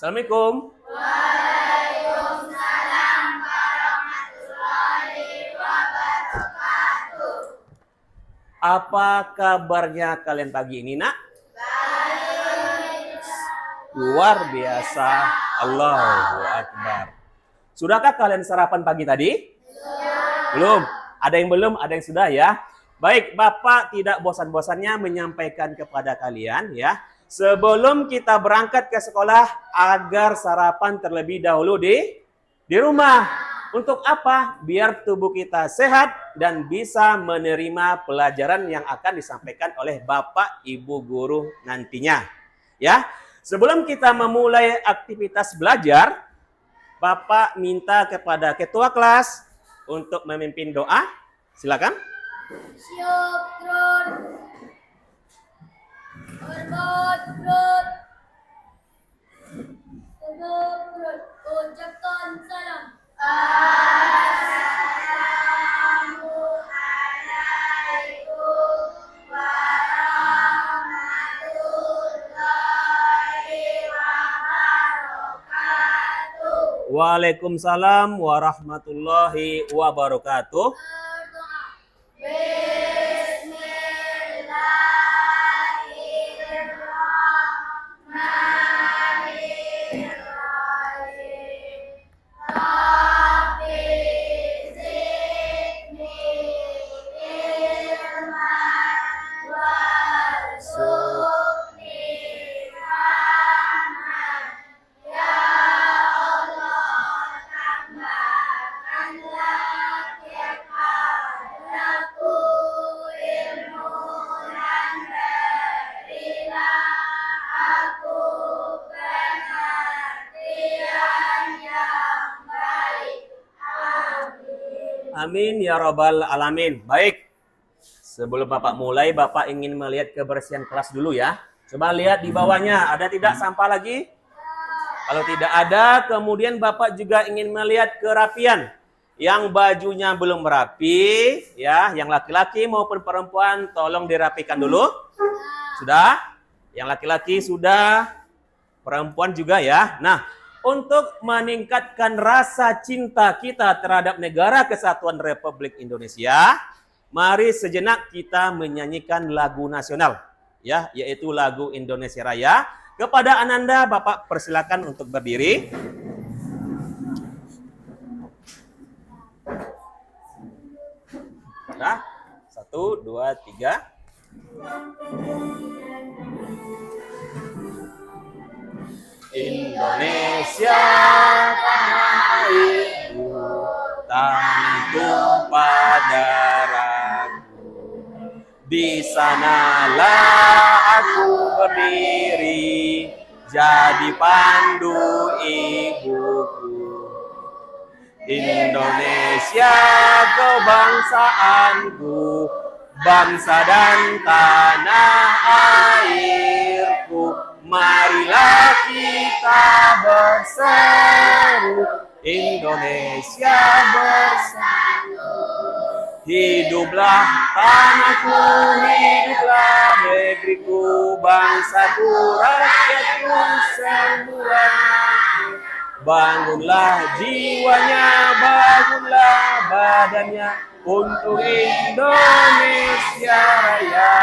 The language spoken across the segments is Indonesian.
Assalamualaikum. Waalaikumsalam warahmatullahi wabarakatuh. Apa kabarnya kalian pagi ini, Nak? Baik. Luar biasa. Allahu Akbar. Sudahkah kalian sarapan pagi tadi? Belum. Ada yang belum, ada yang sudah ya. Baik, Bapak tidak bosan-bosannya menyampaikan kepada kalian ya. Sebelum kita berangkat ke sekolah, agar sarapan terlebih dahulu di rumah. Untuk apa? Biar tubuh kita sehat dan bisa menerima pelajaran yang akan disampaikan oleh Bapak Ibu guru nantinya. Ya. Sebelum kita memulai aktivitas belajar, Bapak minta kepada ketua kelas untuk memimpin doa. Silakan. Syukron. Hormat berat. Ucapkan salam. Assalamualaikum warahmatullahi wabarakatuh. Waalaikumsalam warahmatullahi wabarakatuh. Berdoa. Bismillahirrahmanirrahim. Rabbi zidni ilman warzuqni fahman. Ya Allah, tambahkanlah tiap hariku ilmu dan berilah aku pengertian yang baik. Amin. Amin ya rabbal alamin. Baik. Sebelum Bapak mulai, Bapak ingin melihat kebersihan kelas dulu ya. Coba lihat di bawahnya, ada tidak sampah lagi? Kalau tidak ada, kemudian Bapak juga ingin melihat kerapian. Yang bajunya belum rapi, ya, yang laki-laki maupun perempuan, tolong dirapikan dulu. Sudah? Yang laki-laki sudah, perempuan juga ya. Nah, untuk meningkatkan rasa cinta kita terhadap negara kesatuan Republik Indonesia, mari sejenak kita menyanyikan lagu nasional, ya, yaitu lagu Indonesia Raya. Kepada Ananda, Bapak persilakan untuk berdiri. Nah, 1, 2, 3. Indonesia tanah airku, tanah tumpah darahku. Di sanalah aku berdiri, jadi pandu ibuku. Indonesia kebangsaanku, bangsa dan tanah airku. Marilah kita berseru, Indonesia bersatu. Hiduplah tanahku, hiduplah negeriku, bangsaku, rakyatku semuanya. Bangunlah jiwanya, bangunlah badannya untuk Indonesia Raya.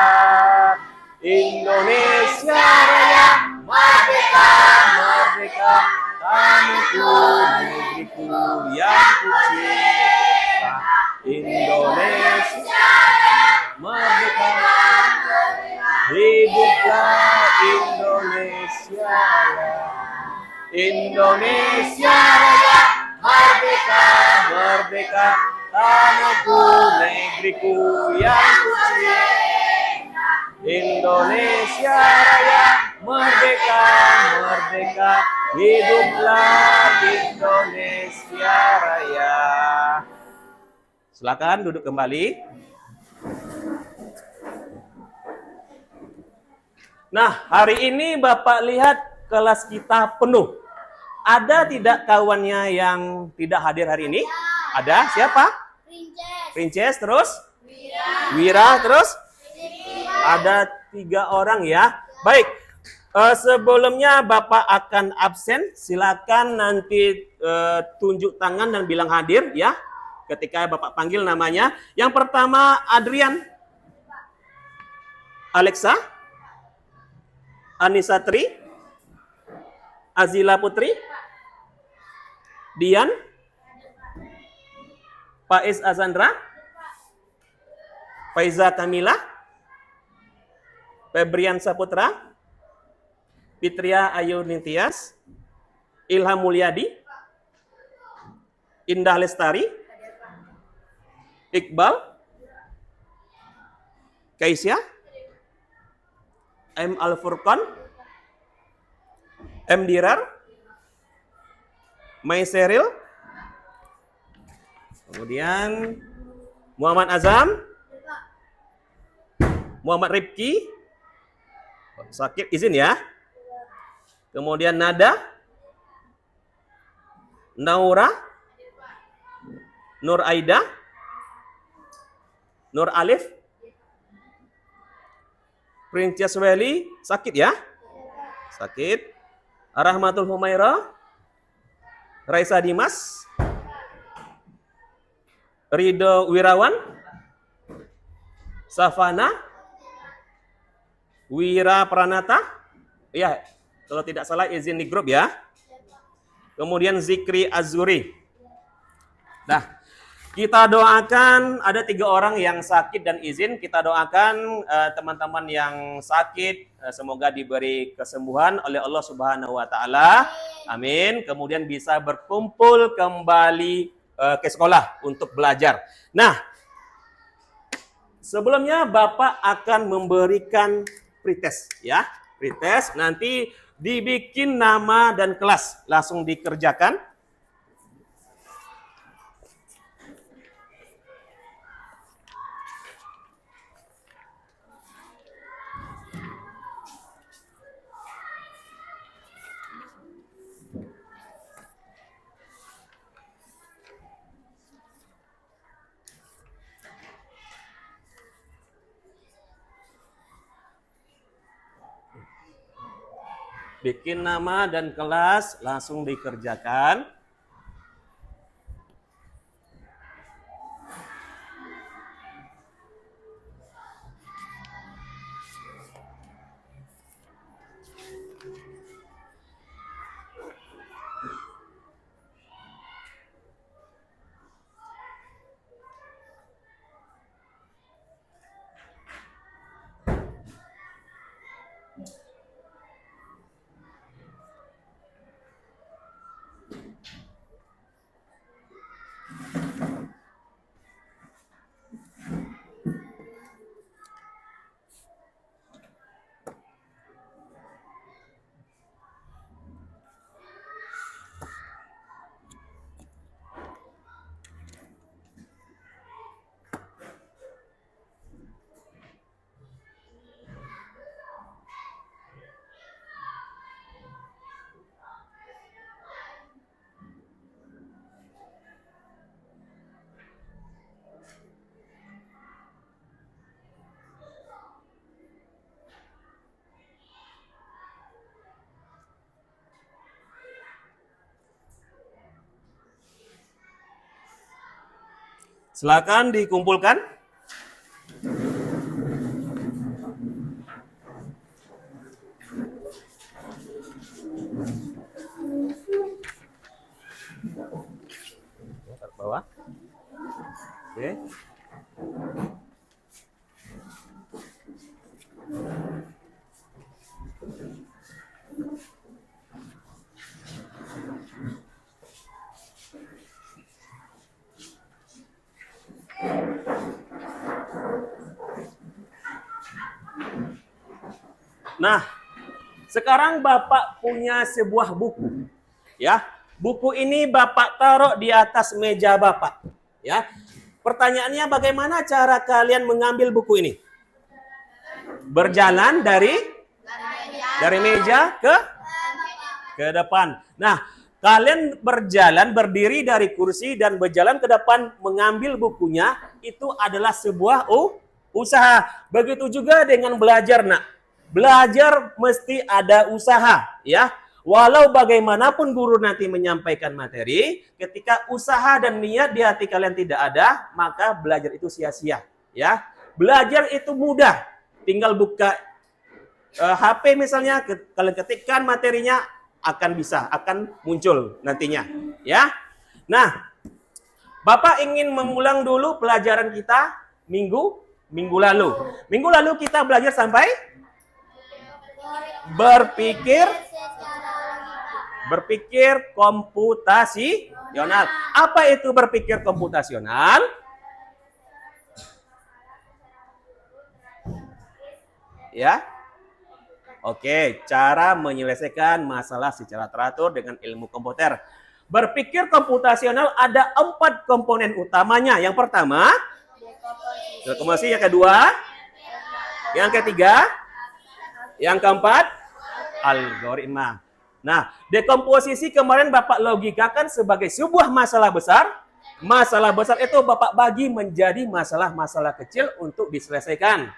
Indonesia Raya, merdeka, merdeka, tanahku, negeriku yang kucinta. Indonesia Raya, merdeka, hiduplah Indonesia Raya. Indonesia Raya, merdeka, merdeka, tanahku, negeriku yang kucinta. Indonesia Raya, merdeka, merdeka, hiduplah Indonesia Raya. Silakan duduk kembali. Nah, hari ini Bapak lihat kelas kita penuh. Ada tidak kawannya yang tidak hadir hari ini? Ada, siapa? Princess, terus? Wira, terus? Ada 3 orang ya. Baik, Sebelumnya Bapak akan absen, silakan nanti tunjuk tangan dan bilang hadir ya. Ketika Bapak panggil namanya. Yang pertama Adrian, Alexa, Anissa Tri, Azila Putri, Dian, Faiz Azandra, Faiza Kamila, Febrian Saputra, Fitria Ayu Nintias, Ilham Mulyadi, Indah Lestari, Iqbal, Kaisya, M. Al-Furqan, M. Dirar, Mai Seril, kemudian Muhammad Azam, Muhammad Rifki, sakit izin ya. Kemudian Nada, Naura, Nur Aida, Nur Alif, Princess Welly, sakit ya? Sakit. Rahmatul Humaira, Raisa Dimas, Rido Wirawan, Safana, Wira Pranata, ya, kalau tidak salah izin di grup ya. Kemudian Zikri Azuri. Nah, kita doakan ada 3 orang yang sakit dan izin. Kita doakan teman-teman yang sakit semoga diberi kesembuhan oleh Allah Subhanahu wa taala. Amin. Kemudian bisa berkumpul kembali ke sekolah untuk belajar. Nah, sebelumnya Bapak akan memberikan pretest ya. Pretest nanti dibikin nama dan kelas langsung dikerjakan. Bikin nama dan kelas langsung dikerjakan. Silakan dikumpulkan. Taruh bawah. Oke. Nah, sekarang Bapak punya sebuah buku. Ya. Buku ini Bapak taruh di atas meja Bapak. Ya. Pertanyaannya bagaimana cara kalian mengambil buku ini? Berjalan dari meja ke depan. Nah, kalian berjalan berdiri dari kursi dan berjalan ke depan mengambil bukunya itu adalah sebuah usaha. Begitu juga dengan belajar, Nak. Belajar mesti ada usaha, ya. Walau bagaimanapun guru nanti menyampaikan materi, ketika usaha dan niat di hati kalian tidak ada, maka belajar itu sia-sia, ya. Belajar itu mudah. Tinggal buka HP misalnya, kalian ketikkan materinya akan muncul nantinya, ya. Nah, Bapak ingin mengulang dulu pelajaran kita minggu lalu. Minggu lalu kita belajar sampai berpikir komputasional. Apa itu berpikir komputasional? Ya. Oke, cara menyelesaikan masalah secara teratur dengan ilmu komputer. Berpikir komputasional ada 4 komponen utamanya. Yang pertama, dekomposisi. Yang kedua, yang ketiga, yang keempat, algoritma. Nah, dekomposisi kemarin Bapak logikakan sebagai sebuah masalah besar. Masalah besar itu Bapak bagi menjadi masalah-masalah kecil untuk diselesaikan.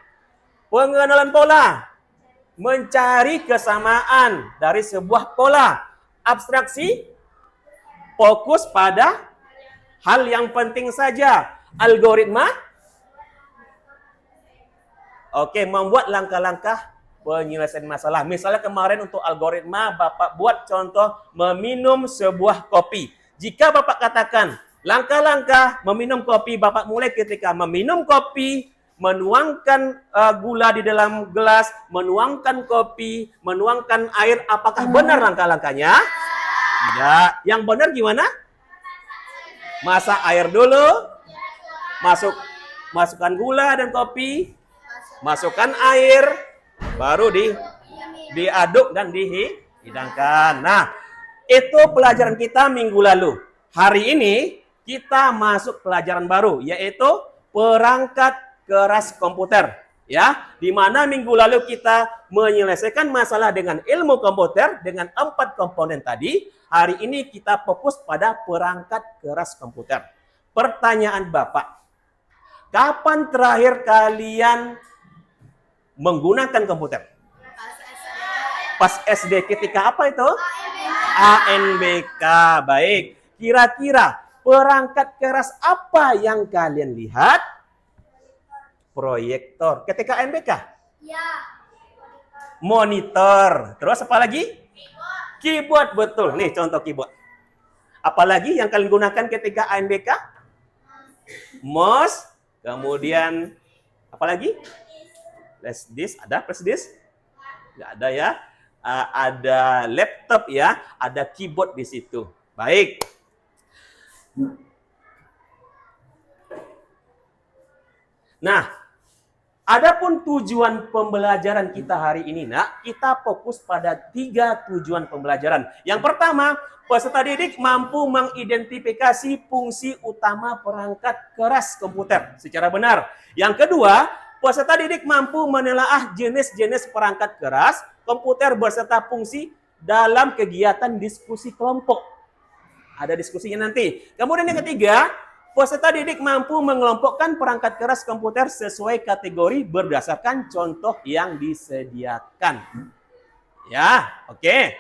Pengenalan pola, mencari kesamaan dari sebuah pola. Abstraksi, fokus pada hal yang penting saja. Algoritma, oke, membuat langkah-langkah penyelesaian masalah. Misalnya kemarin untuk algoritma, Bapak buat contoh meminum sebuah kopi. Jika Bapak katakan, langkah-langkah meminum kopi, Bapak mulai ketika meminum kopi, menuangkan gula di dalam gelas, menuangkan kopi, menuangkan air. Apakah benar langkah-langkahnya? Tidak. Yang benar gimana? Masak air dulu, masukkan gula dan kopi, masukkan air, baru diaduk dan dihidangkan. Nah, itu pelajaran kita minggu lalu. Hari ini kita masuk pelajaran baru, yaitu perangkat keras komputer. Ya, di mana minggu lalu kita menyelesaikan masalah dengan ilmu komputer dengan 4 komponen tadi. Hari ini kita fokus pada perangkat keras komputer. Pertanyaan Bapak, kapan terakhir kalian menggunakan komputer? Pas SD. Ketika apa itu? ANBK. Baik. Kira-kira perangkat keras apa yang kalian lihat? Proyektor. Ketika ANBK? Ya. Monitor. Terus apa lagi? Keyboard. Betul. Nih contoh keyboard. Apalagi yang kalian gunakan ketika ANBK? Mouse. Kemudian apalagi? Flash disk. Ada flash disk? Nggak ada ya. Ada laptop ya. Ada keyboard di situ. Baik. Nah, adapun tujuan pembelajaran kita hari ini, nak, kita fokus pada 3 tujuan pembelajaran. Yang pertama, peserta didik mampu mengidentifikasi fungsi utama perangkat keras komputer secara benar. Yang kedua, peserta didik mampu menelaah jenis-jenis perangkat keras komputer beserta fungsi dalam kegiatan diskusi kelompok. Ada diskusinya nanti. Kemudian yang ketiga, peserta didik mampu mengelompokkan perangkat keras komputer sesuai kategori berdasarkan contoh yang disediakan. Ya, oke.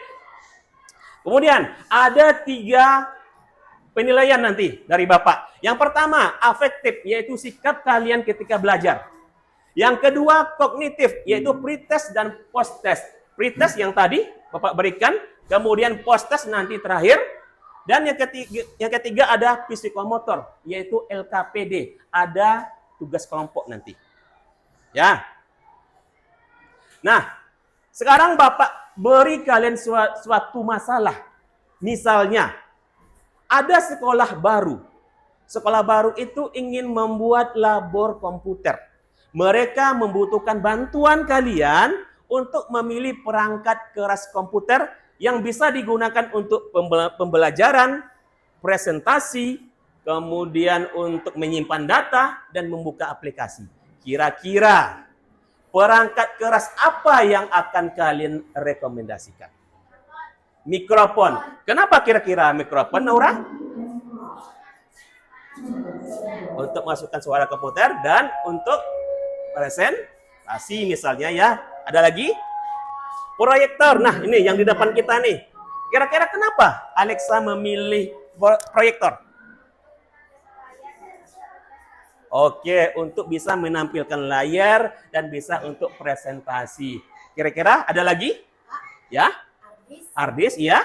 Kemudian ada 3 penilaian nanti dari Bapak. Yang pertama, afektif, yaitu sikap kalian ketika belajar. Yang kedua, kognitif, yaitu pretest dan post-test. Pretest yang tadi Bapak berikan, kemudian post-test nanti terakhir. Dan yang ketiga ada psikomotor, yaitu LKPD. Ada tugas kelompok nanti. Ya. Nah, sekarang Bapak beri kalian suatu masalah. Misalnya, ada sekolah baru. Sekolah baru itu ingin membuat labor komputer. Mereka membutuhkan bantuan kalian untuk memilih perangkat keras komputer yang bisa digunakan untuk pembelajaran, presentasi, kemudian untuk menyimpan data dan membuka aplikasi. Kira-kira perangkat keras apa yang akan kalian rekomendasikan? Mikrofon. Kenapa kira-kira mikrofon, Naura? Untuk masukkan suara komputer dan untuk presentasi misalnya ya. Ada lagi? Proyektor. Nah, ini yang di depan kita nih. Kira-kira kenapa Alexa memilih proyektor? Oke, untuk bisa menampilkan layar dan bisa untuk presentasi. Kira-kira ada lagi? Ya? Hard disk, ya?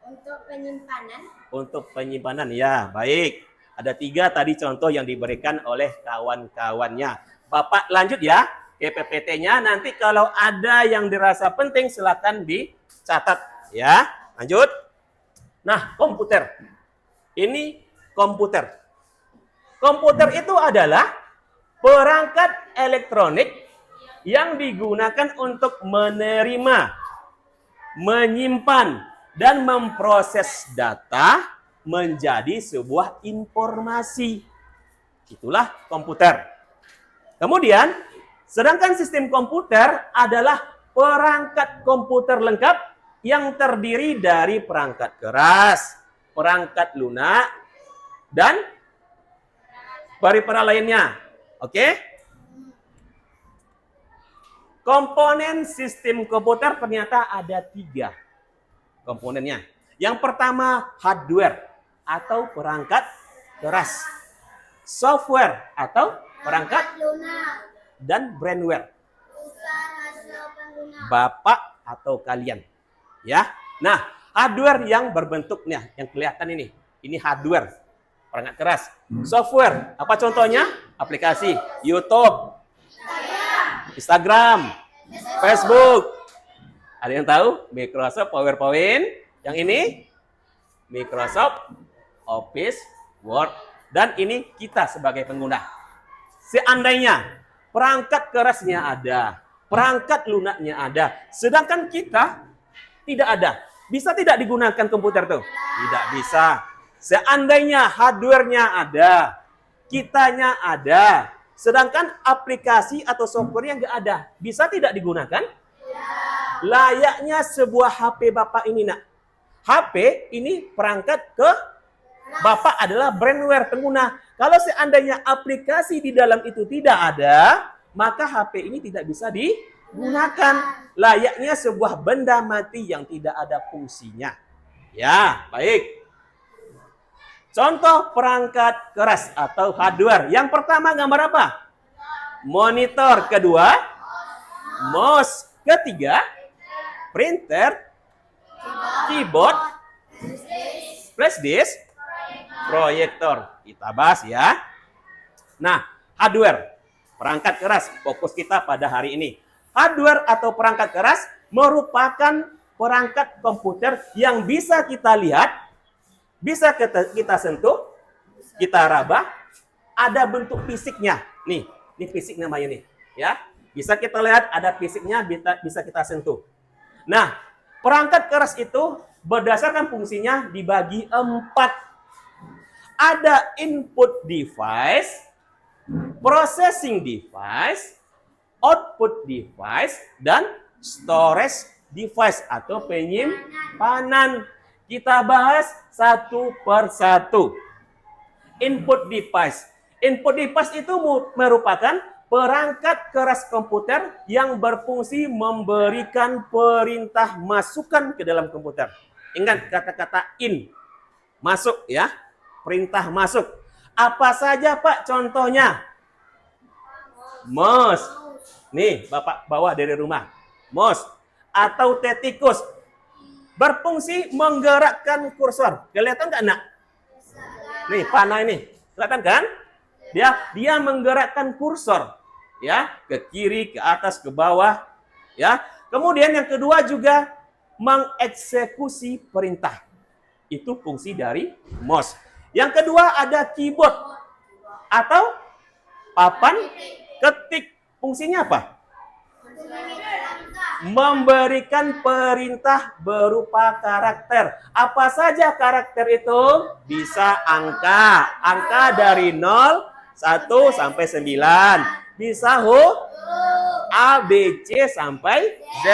Untuk penyimpanan. Untuk penyimpanan, ya. Baik. Ada 3 tadi contoh yang diberikan oleh kawan-kawannya. Bapak lanjut ya ke PPT-nya. Nanti kalau ada yang dirasa penting silakan dicatat ya. Lanjut. Nah, komputer. Ini komputer. Komputer itu adalah perangkat elektronik yang digunakan untuk menerima, menyimpan, dan memproses data menjadi sebuah informasi. Itulah komputer. Kemudian, sedangkan sistem komputer adalah perangkat komputer lengkap yang terdiri dari perangkat keras, perangkat lunak, dan peripheral lainnya. Oke? Komponen sistem komputer ternyata ada 3 komponennya. Yang pertama, hardware atau perangkat keras. Software atau perangkat Lunak. dan brainware. Hasil pengguna. Bapak atau kalian. Ya. Nah, hardware yang berbentuknya, yang kelihatan ini. Ini hardware, perangkat keras. Software, apa contohnya? Aplikasi, YouTube, Instagram, Facebook. Ada yang tahu? Microsoft PowerPoint. Yang ini Microsoft Office Word. Dan ini kita sebagai pengguna. Seandainya perangkat kerasnya ada, perangkat lunaknya ada, sedangkan kita tidak ada. Bisa tidak digunakan komputer tuh? Tidak bisa. Seandainya hardware-nya ada, kitanya ada, sedangkan aplikasi atau software-nya nggak ada, bisa tidak digunakan? Layaknya sebuah HP Bapak ini, nak. HP ini perangkat ke Bapak adalah brainware pengguna. Kalau seandainya aplikasi di dalam itu tidak ada, maka HP ini tidak bisa digunakan. Layaknya sebuah benda mati yang tidak ada fungsinya. Ya, baik. Contoh perangkat keras atau hardware. Yang pertama gambar apa? Monitor. Kedua, mouse. Ketiga, printer, keyboard, flash disk, proyektor. Kita bahas ya. Nah, hardware, perangkat keras. Fokus kita pada hari ini. Hardware atau perangkat keras merupakan perangkat komputer yang bisa kita lihat, bisa kita sentuh, kita raba, ada bentuk fisiknya. Nih, ini fisik namanya nih, ya. Bisa kita lihat, ada fisiknya, bisa kita sentuh. Nah, perangkat keras itu berdasarkan fungsinya dibagi 4. Ada input device, processing device, output device, dan storage device atau penyimpanan. Kita bahas satu per satu. Input device. Input device itu merupakan perangkat keras komputer yang berfungsi memberikan perintah masukan ke dalam komputer. Ingat kata-kata in, masuk ya, perintah masuk. Apa saja Pak contohnya? Mouse. Nih, Bapak bawa dari rumah. Mouse atau tetikus. Berfungsi menggerakkan kursor. Kelihatan nggak, Nak? Nih, panah ini. Kelihatan kan? Dia menggerakkan kursor. Ya, ke kiri, ke atas, ke bawah. Ya. Kemudian yang kedua juga mengeksekusi perintah. Itu fungsi dari mouse. Yang kedua ada keyboard atau papan ketik. Fungsinya apa? Memberikan perintah berupa karakter. Apa saja karakter itu? Bisa angka. Angka dari 0, 1 sampai 9. Bisa huruf A, B, C sampai Z.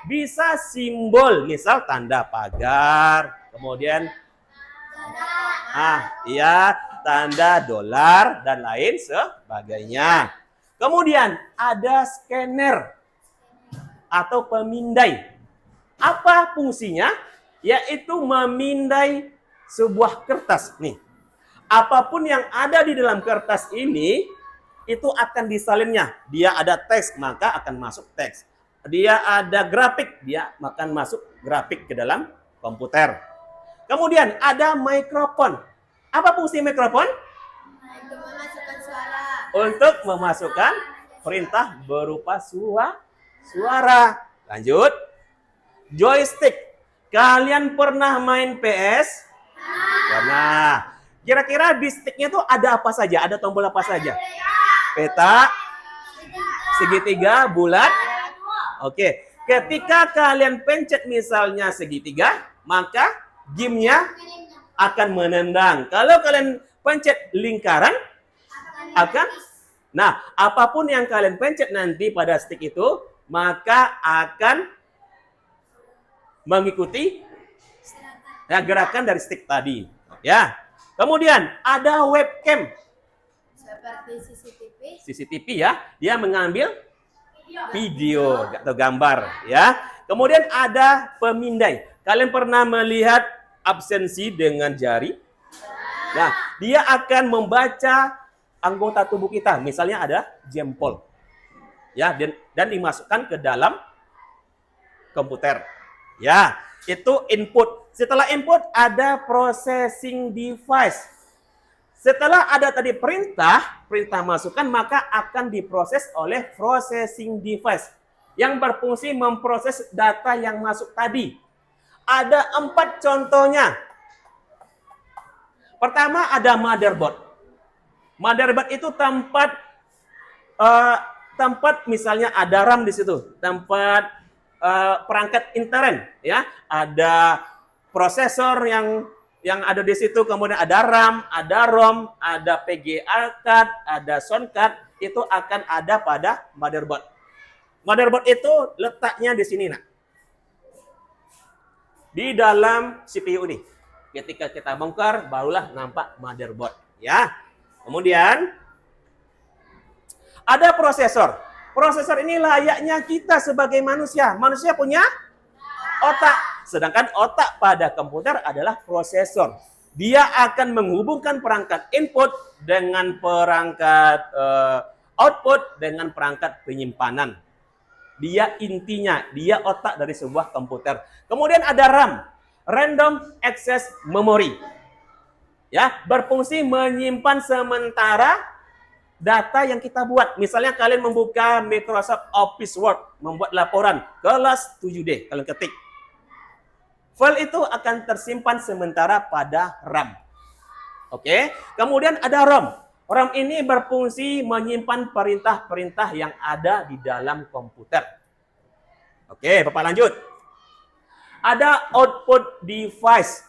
Bisa simbol, misal tanda pagar. Kemudian iya, tanda dolar dan lain sebagainya. Kemudian ada scanner. atau pemindai. Apa fungsinya? Yaitu memindai sebuah kertas. Nih, apapun yang ada di dalam kertas ini, itu akan disalinnya. Dia ada teks, maka akan masuk teks. Dia ada grafik, dia akan masuk grafik ke dalam komputer. Kemudian ada mikrofon. Apa fungsi mikrofon? Untuk memasukkan suara. Untuk memasukkan perintah berupa suara. Lanjut. Joystick. Kalian pernah main PS? Pernah. Kira-kira di sticknya itu ada apa saja? Ada tombol apa saja? Peta, segitiga, bulat. Oke, ketika kalian pencet misalnya segitiga, maka gamenya akan menendang. Kalau kalian pencet lingkaran, nah, apapun yang kalian pencet nanti pada stick itu, maka akan mengikuti gerakan dari stick tadi. Ya. Kemudian ada webcam. Seperti CCTV. CCTV ya, dia mengambil video atau gambar ya. Kemudian ada pemindai. Kalian pernah melihat absensi dengan jari? Nah, dia akan membaca anggota tubuh kita. Misalnya ada jempol. Ya, dan dimasukkan ke dalam komputer. Ya, itu input. Setelah input ada processing device. Setelah ada tadi perintah masukkan, maka akan diproses oleh processing device yang berfungsi memproses data yang masuk tadi. Ada 4 contohnya. Pertama ada motherboard. Motherboard itu tempat misalnya ada RAM di situ, tempat perangkat internet ya, ada prosesor yang ada di situ, kemudian ada RAM, ada ROM, ada VGA card, ada sound card, itu akan ada pada motherboard. Motherboard itu letaknya di sini, nak. Di dalam CPU nih. Ketika kita bongkar, barulah nampak motherboard, ya. Kemudian ada prosesor. Prosesor ini layaknya kita sebagai manusia. Manusia punya otak. Sedangkan otak pada komputer adalah prosesor. Dia akan menghubungkan perangkat input dengan perangkat output dengan perangkat penyimpanan. Dia intinya, dia otak dari sebuah komputer. Kemudian ada RAM, Random Access Memory. Ya, berfungsi menyimpan sementara data yang kita buat. Misalnya kalian membuka Microsoft Office Word, membuat laporan kelas 7D, kalian ketik. File itu akan tersimpan sementara pada RAM. Oke, kemudian ada ROM. ROM ini berfungsi menyimpan perintah-perintah yang ada di dalam komputer. Oke, Bapak lanjut. Ada output device,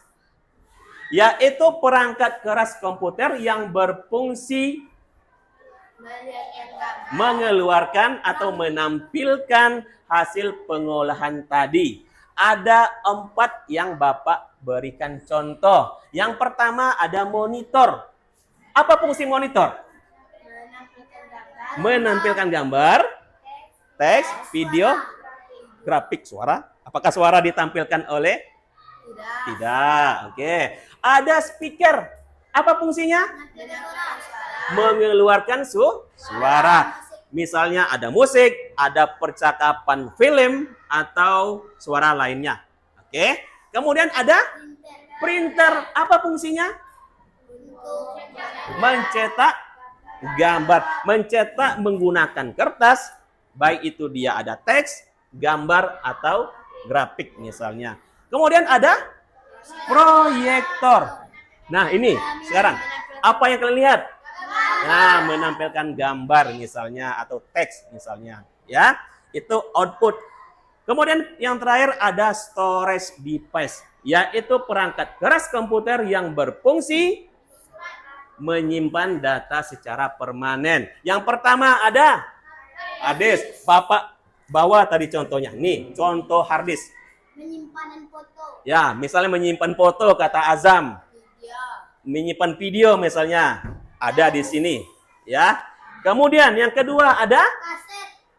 yaitu perangkat keras komputer yang berfungsi mengeluarkan atau menampilkan hasil pengolahan tadi. Ada 4 yang Bapak berikan contoh. Yang pertama ada monitor. Apa fungsi monitor? Menampilkan gambar, teks, video, grafik, suara. Apakah suara ditampilkan oleh? Tidak. Oke. Ada speaker. Apa fungsinya? Mengeluarkan suara. Misalnya ada musik, ada percakapan film, atau suara lainnya. Oke. Kemudian ada printer. Apa fungsinya? Mencetak gambar. Mencetak menggunakan kertas, baik itu dia ada teks, gambar, atau grafik misalnya. Kemudian ada proyektor. Nah ini sekarang, apa yang kalian lihat? Nah, menampilkan gambar misalnya atau teks misalnya, ya. Itu output. Kemudian yang terakhir ada storage device, yaitu perangkat keras komputer yang berfungsi menyimpan data secara permanen. Yang pertama ada hard disk. Bapak bawa tadi contohnya. Nih, contoh hard disk. Penyimpanan foto. Ya, misalnya menyimpan foto kata Azam. Menyimpan video misalnya. Ada di sini, ya. Kemudian yang kedua ada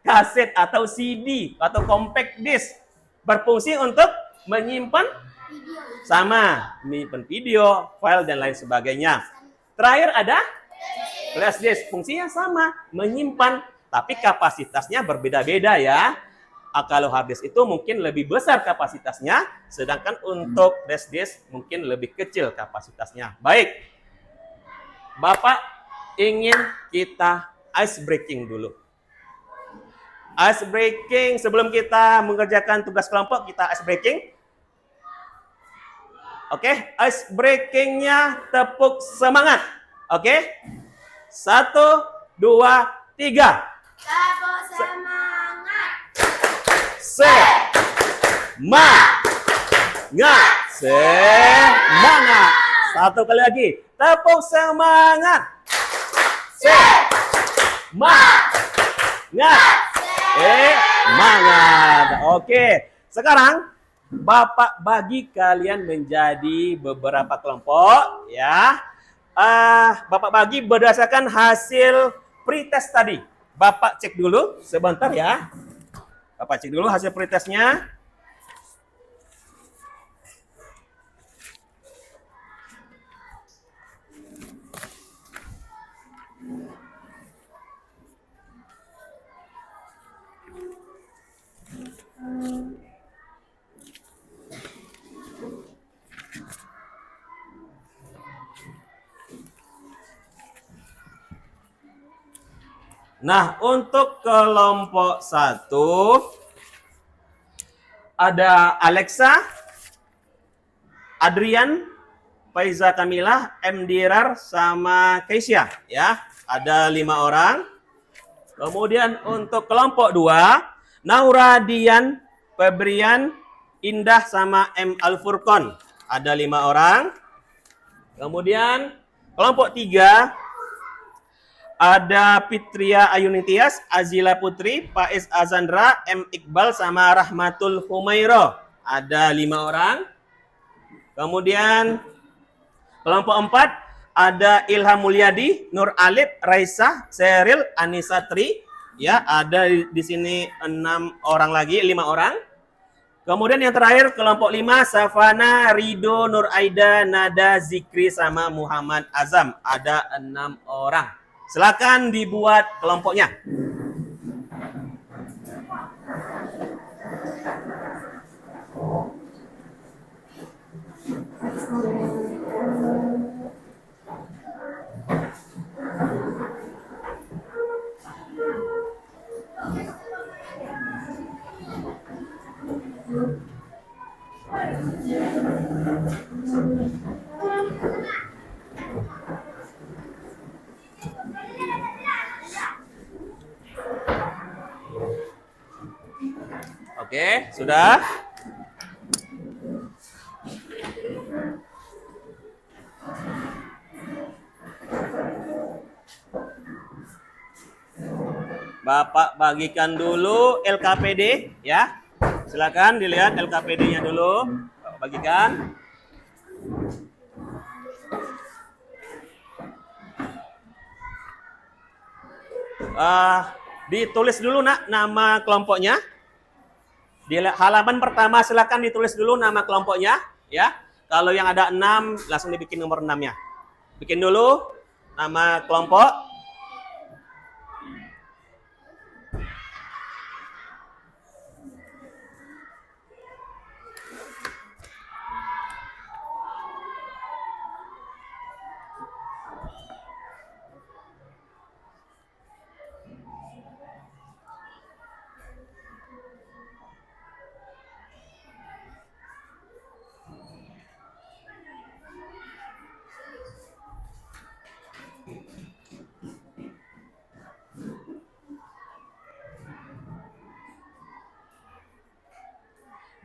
kaset atau CD atau compact disc. Berfungsi untuk menyimpan Video. sama, menyimpan video, file dan lain sebagainya. Terakhir ada flash disk, fungsinya sama, menyimpan, tapi kapasitasnya berbeda-beda ya. Kalau hard disk itu mungkin lebih besar kapasitasnya, sedangkan untuk flash disk mungkin lebih kecil kapasitasnya. Baik, Bapak ingin kita ice breaking dulu. Ice breaking, sebelum kita mengerjakan tugas kelompok, kita ice breaking. Oke, ice breakingnya tepuk semangat. Oke, 1, 2, 3. Tepuk semangat. Semangat. Satu kali lagi. Tepuk semangat. Semangat. Oke. Sekarang Bapak bagi kalian menjadi beberapa kelompok ya. Bapak bagi berdasarkan hasil pretest tadi. Bapak cek dulu sebentar ya. Bapak cek dulu hasil pretestnya. Nah, untuk kelompok 1 ada Alexa, Adrian, Faiza Kamila, M. Dirar, sama Keisha ya. Ada 5 orang. Kemudian untuk kelompok 2, Naura, Dian, Febrian, Indah, sama M. Al-Furqon. Ada 5 orang. Kemudian kelompok 3 ada Fitria Ayunitias, Azila Putri, Faiz Azandra, M. Iqbal, sama Rahmatul Humairo. Ada 5 orang. Kemudian kelompok 4 ada Ilham Mulyadi, Nur Alif, Raisa, Seril, Anissa Tri. Ya, ada di sini 6 orang lagi, 5 orang. Kemudian yang terakhir kelompok 5 Safana, Rido, Nur Aida, Nada, Zikri, sama Muhammad Azam. Ada 6 orang. Silakan dibuat kelompoknya. Oke, sudah? Bapak bagikan dulu LKPD ya. Silakan dilihat LKPD-nya dulu. Bapak bagikan. Ditulis dulu nak nama kelompoknya. Di halaman pertama silakan ditulis dulu nama kelompoknya ya. Kalau yang ada 6 langsung dibikin nomor 6-nya. Bikin dulu nama kelompok.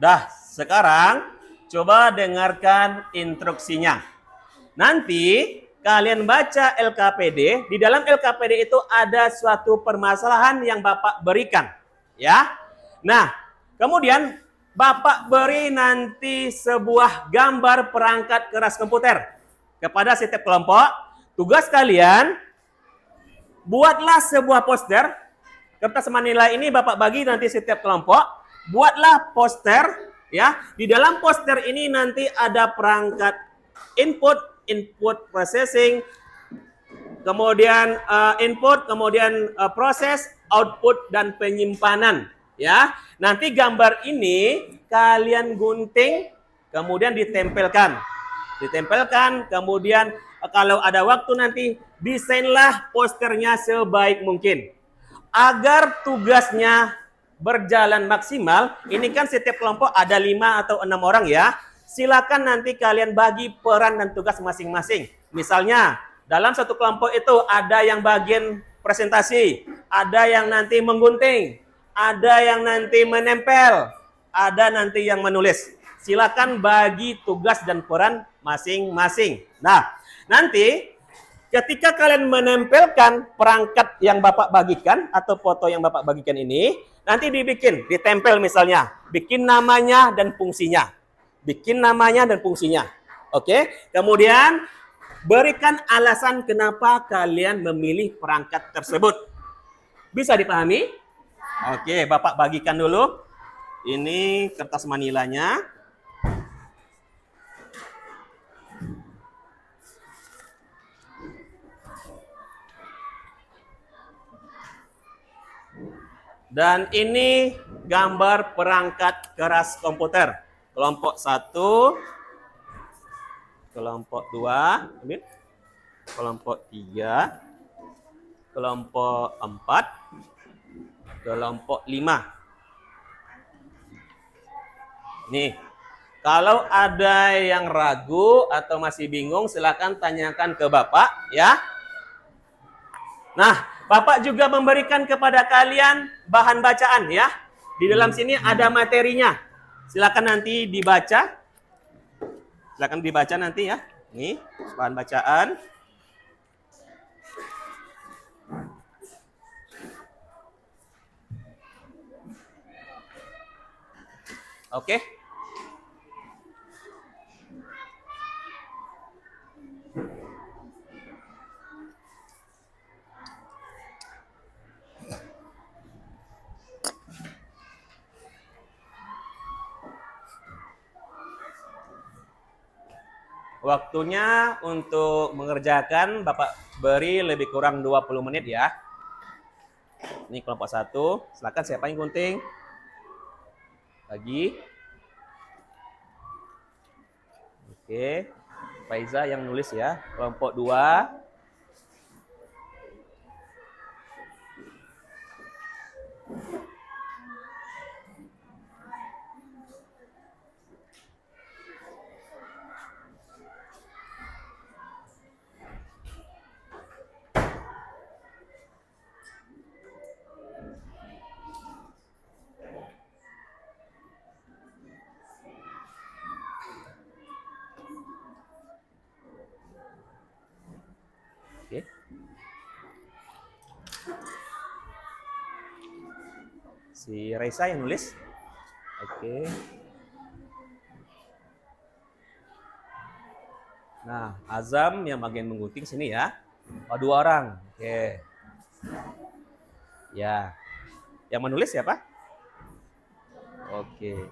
Dah, sekarang coba dengarkan instruksinya. Nanti kalian baca LKPD, di dalam LKPD itu ada suatu permasalahan yang Bapak berikan, ya. Nah, kemudian Bapak beri nanti sebuah gambar perangkat keras komputer kepada setiap kelompok. Tugas kalian buatlah sebuah poster kertas manila ini Bapak bagi nanti setiap kelompok. Buatlah poster ya. Di dalam poster ini nanti ada perangkat input processing, kemudian input, kemudian proses, output dan penyimpanan ya. Nanti gambar ini kalian gunting kemudian ditempelkan. Kemudian kalau ada waktu nanti desainlah posternya sebaik mungkin. Agar tugasnya berjalan maksimal, ini kan setiap kelompok ada 5 atau 6 orang ya. Silakan nanti kalian bagi peran dan tugas masing-masing. Misalnya, dalam satu kelompok itu ada yang bagian presentasi, ada yang nanti menggunting, ada yang nanti menempel, ada nanti yang menulis. Silakan bagi tugas dan peran masing-masing. Nah, nanti ketika kalian menempelkan perangkat yang Bapak bagikan atau foto yang Bapak bagikan ini, nanti ditempel misalnya, bikin namanya dan fungsinya. Oke? Kemudian berikan alasan kenapa kalian memilih perangkat tersebut. Bisa dipahami? Oke, Bapak bagikan dulu. Ini kertas manilanya. Dan ini gambar perangkat keras komputer. Kelompok 1, kelompok 2, kelompok 3, kelompok 4, kelompok 5. Nih, kalau ada yang ragu atau masih bingung, silakan tanyakan ke Bapak ya. Nah, Bapak juga memberikan kepada kalian bahan bacaan ya. Di dalam sini ada materinya. Silakan nanti dibaca. Silakan dibaca nanti ya. Ini bahan bacaan. Oke. Waktunya untuk mengerjakan Bapak beri lebih kurang 20 menit ya. Ini kelompok 1. Silakan siapa yang gunting? Lagi. Oke. Faiza yang nulis ya. Kelompok 2. Oke. Si Raisa yang nulis. Oke. Nah, Azam yang bagian menggunting sini ya. Oh, 2 orang. Oke. Ya. Yang menulis siapa? Oke.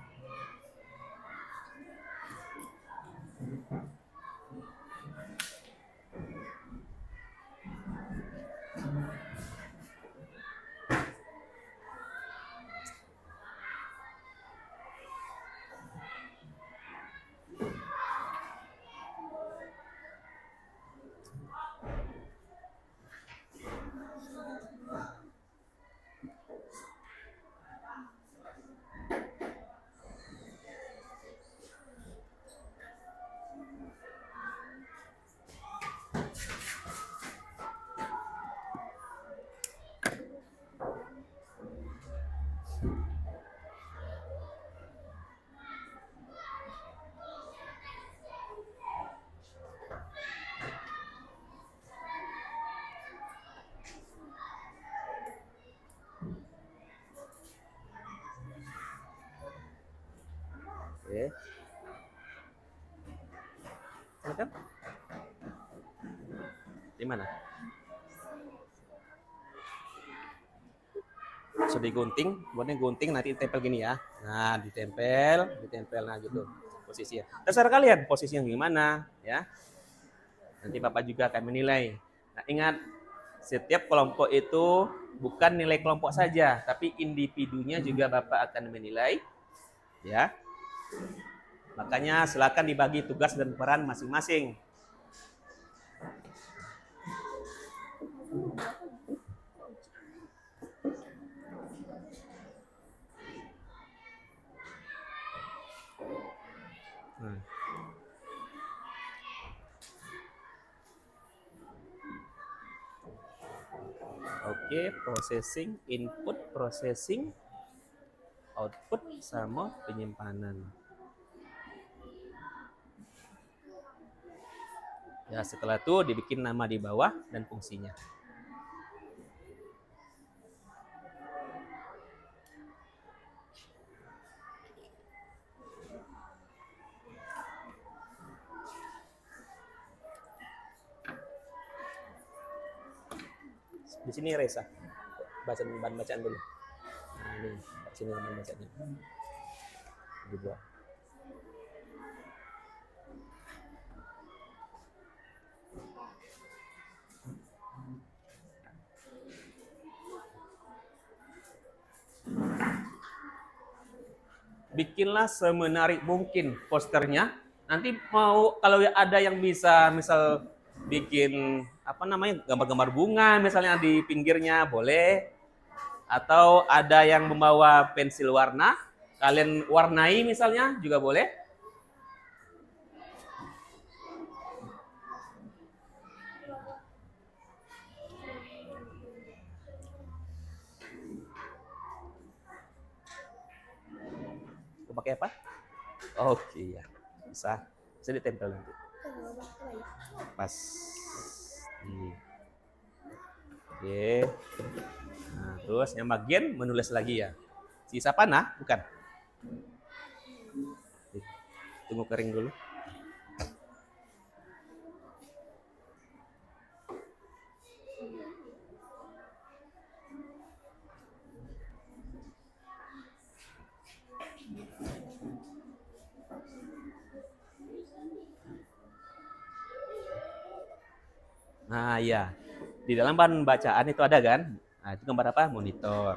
Oke. Silakan. Di mana? sudah digunting, kemudian gunting nanti ditempel gini ya. Nah, ditempel nah gitu posisinya. Terserah kalian posisinya gimana ya. Nanti Bapak juga akan menilai. Nah, ingat setiap kelompok itu bukan nilai kelompok saja, tapi individunya juga Bapak akan menilai ya. Makanya silakan dibagi tugas dan peran masing-masing. Nah. Oke, processing, input, processing, output, sama penyimpanan. Ya, setelah itu dibikin nama di bawah dan fungsinya. Di sini Reza, bacaan dulu. Nah, ini sini bahan bacaannya. Dibuat. Bikinlah semenarik mungkin posternya. Nanti mau kalau ada yang bisa misal bikin apa namanya gambar-gambar bunga misalnya di pinggirnya boleh, atau ada yang membawa pensil warna kalian warnai misalnya juga boleh. Pakai apa? Oke ya, bisa ditempel nanti pas ini. Oke. Nah, terus yang bagian menulis lagi ya. Sisa panah bukan? Tunggu kering dulu. Nah, ya. Di dalam bahan bacaan itu ada kan? Nah, itu gambar apa? Monitor.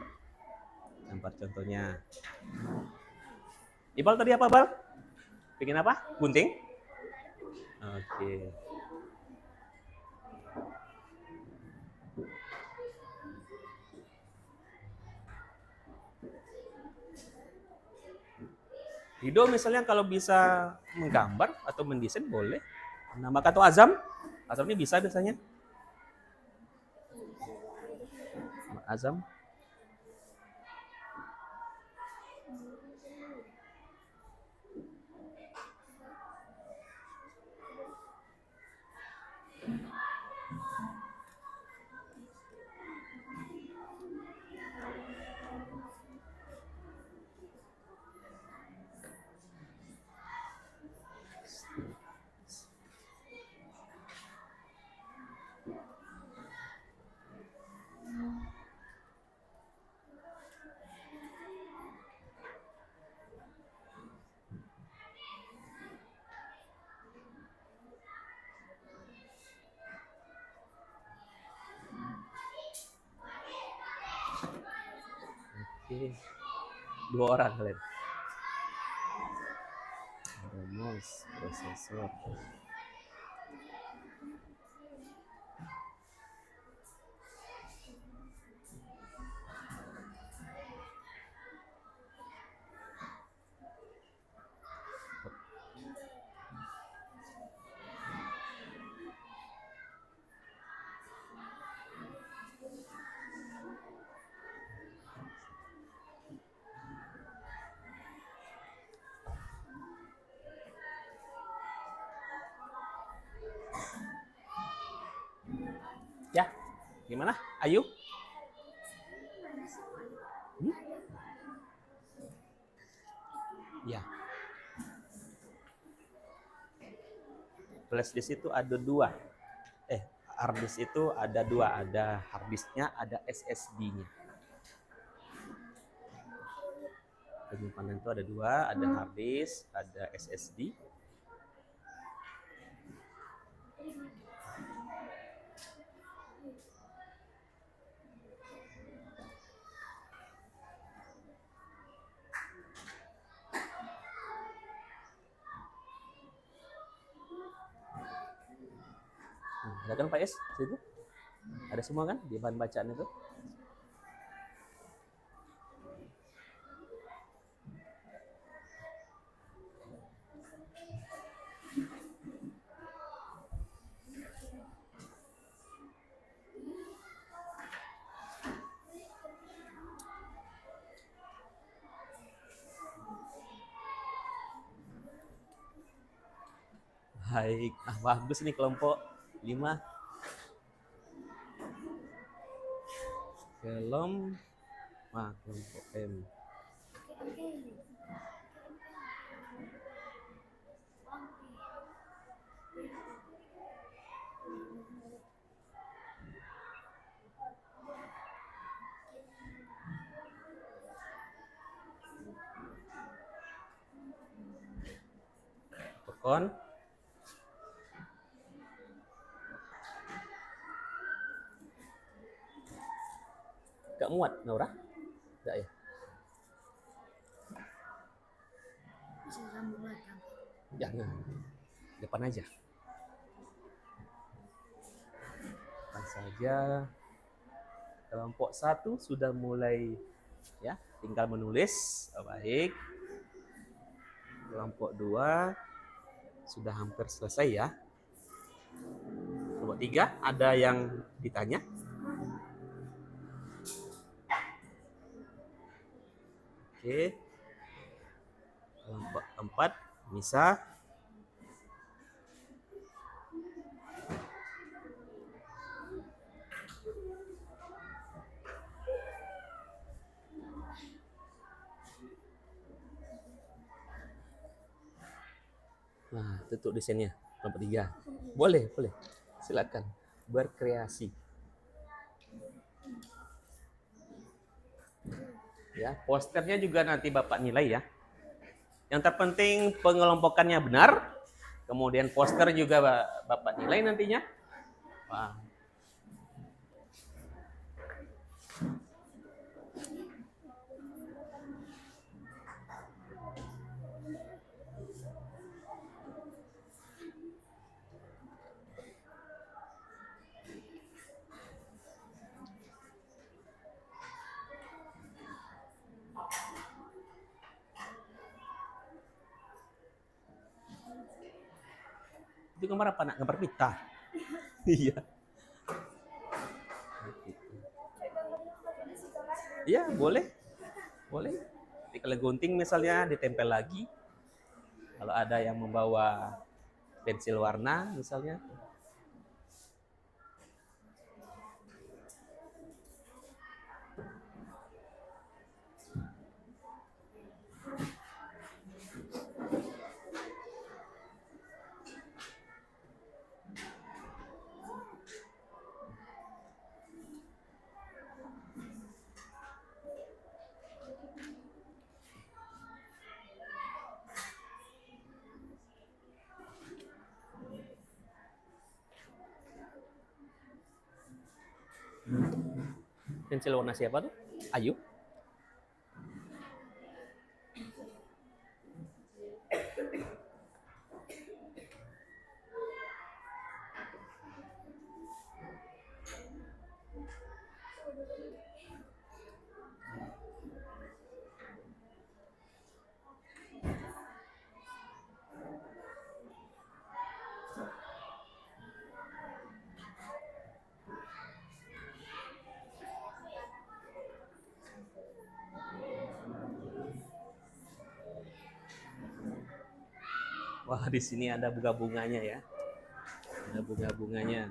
Gambar contohnya. Ibal tadi apa, Bal? Bikin apa? Gunting? Oke. Rido misalnya kalau bisa menggambar atau mendesain boleh. Namakan tuh Azam. Azam ini bisa biasanya. Azam. Oke. 2 orang kalian. Ada mouse, prosesor. Ya, gimana? Ayu? Ya. Flash disk itu ada 2. Hard disk itu ada 2. Ada hard disknya, ada SSD-nya. penyimpanan itu ada dua, ada hard disk, ada SSD. Ada kan Pak Is? Situ? Ada semua kan di bahan bacaan itu? Baik, bagus nih kelompok 5. Kelompok M. Pekon. Gak muat, Naura? Gak ya? Bisa sambung lagi. Jangan. Depan aja. Depan saja. Kelompok 1 sudah mulai ya, tinggal menulis. Baik. Kelompok 2 sudah hampir selesai ya. Kelompok 3 ada yang ditanya? Oke. Kelompok 4 Nisa. Nah, tutup desainnya. Kelompok 3. Boleh. Silakan berkreasi. Ya, posternya juga nanti Bapak nilai ya. Yang terpenting pengelompokannya benar. Kemudian poster juga Bapak nilai nantinya. Wah. Itu gambar apa nak? Gambar pita. Iya. Iya, boleh. Jadi kalau gunting misalnya ditempel lagi. Kalau ada yang membawa pensil warna misalnya. Pensil warna siapa tuh? Ayu. Wah, di sini ada bunga-bunganya ya. Ada bunga-bunganya.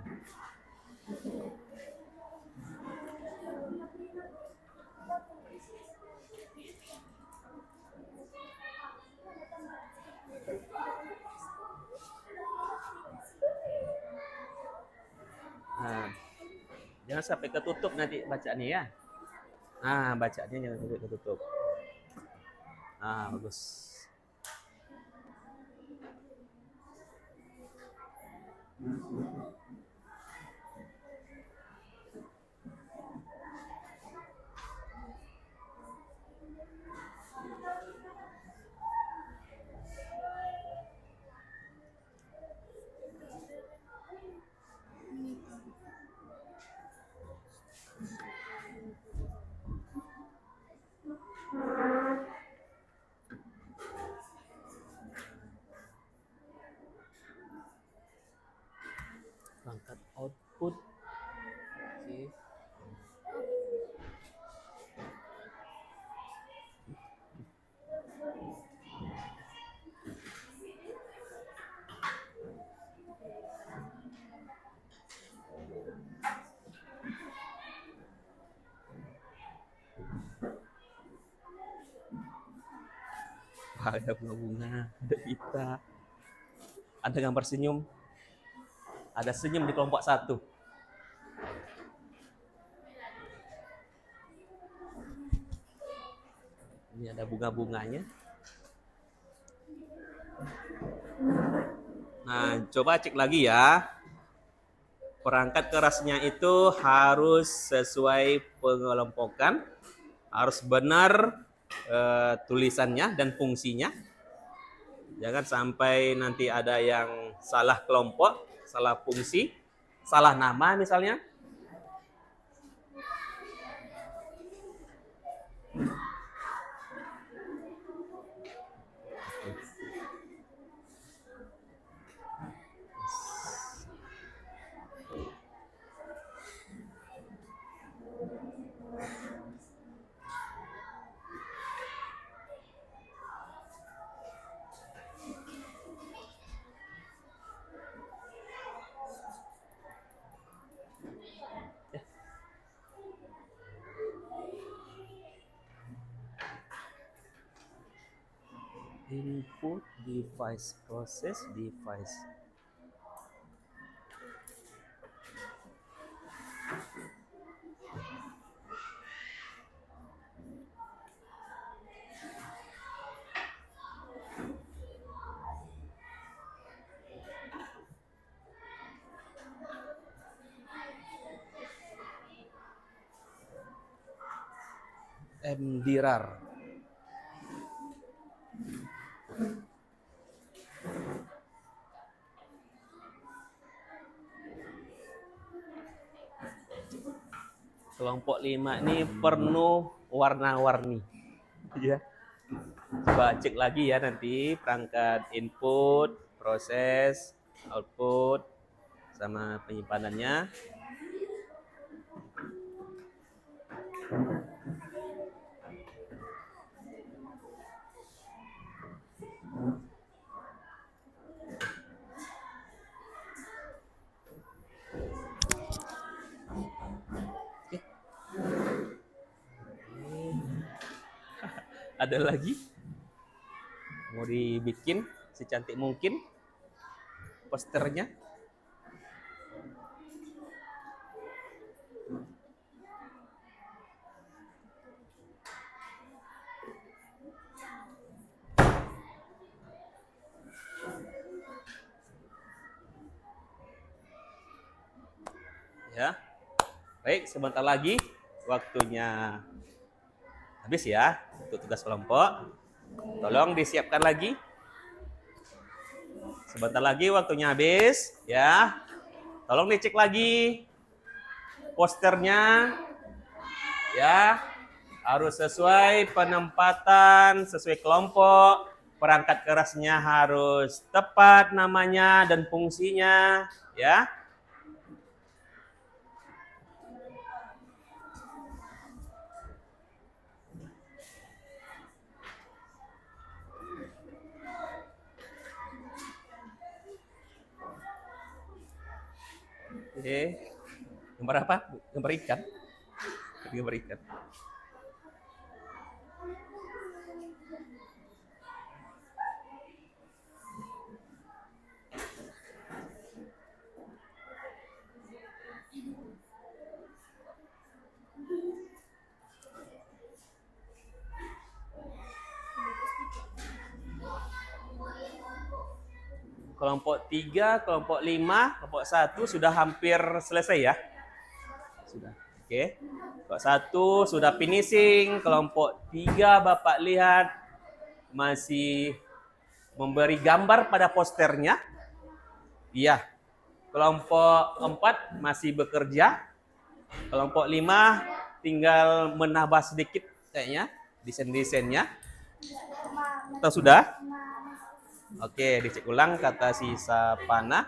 Nah, jangan sampai ketutup nanti bacaannya ya. Nah, bacaannya jangan sampai ketutup. Nah, bagus. Perangkat output. Oke. Wah, ada bunga-bunga, ada kita. Ada gambar senyum. Ada senyum di kelompok 1. Ini ada bunga-bunganya. Nah, coba cek lagi ya. Perangkat kerasnya itu harus sesuai pengelompokan, harus benar tulisannya dan fungsinya. Jangan sampai nanti ada yang salah kelompok, salah fungsi, salah nama misalnya. Input device, process device. MDRAR. Kelompok 5 ini penuh warna-warni. Ya. Coba cek lagi ya nanti perangkat input, proses, output, sama penyimpanannya. Ada lagi? Mau dibikin secantik mungkin posternya. Ya. Baik, sebentar lagi waktunya habis ya untuk tugas kelompok. Tolong disiapkan lagi. Sebentar lagi waktunya habis ya. Tolong dicek lagi posternya ya. Harus sesuai penempatan, sesuai kelompok. Perangkat kerasnya harus tepat namanya dan fungsinya ya. Oke. Gambar apa? Gambar ikan. Gambar ikan. Kelompok 3, kelompok 5, kelompok 1 sudah hampir selesai ya. Sudah. Oke. Kelompok 1 sudah finishing, kelompok 3 Bapak lihat masih memberi gambar pada posternya. Iya. Kelompok 4 masih bekerja. Kelompok 5 tinggal menambah sedikit kayaknya desain-desainnya. Atau sudah? Oke, dicek ulang kata sisa panah.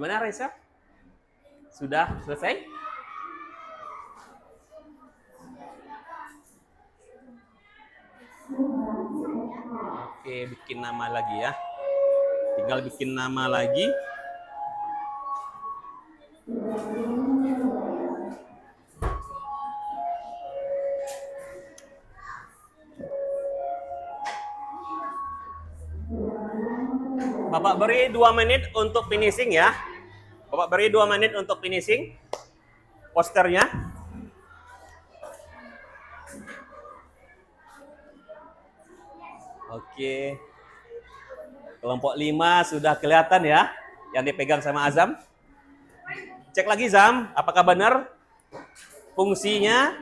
Gimana Raisa? Sudah selesai? Oke, bikin nama lagi ya. Tinggal bikin nama lagi. Bapak beri 2 menit untuk finishing ya. Bapak beri 2 menit untuk finishing posternya. Oke. Kelompok 5 sudah kelihatan ya, yang dipegang sama Azam. Cek lagi Zam, apakah benar fungsinya,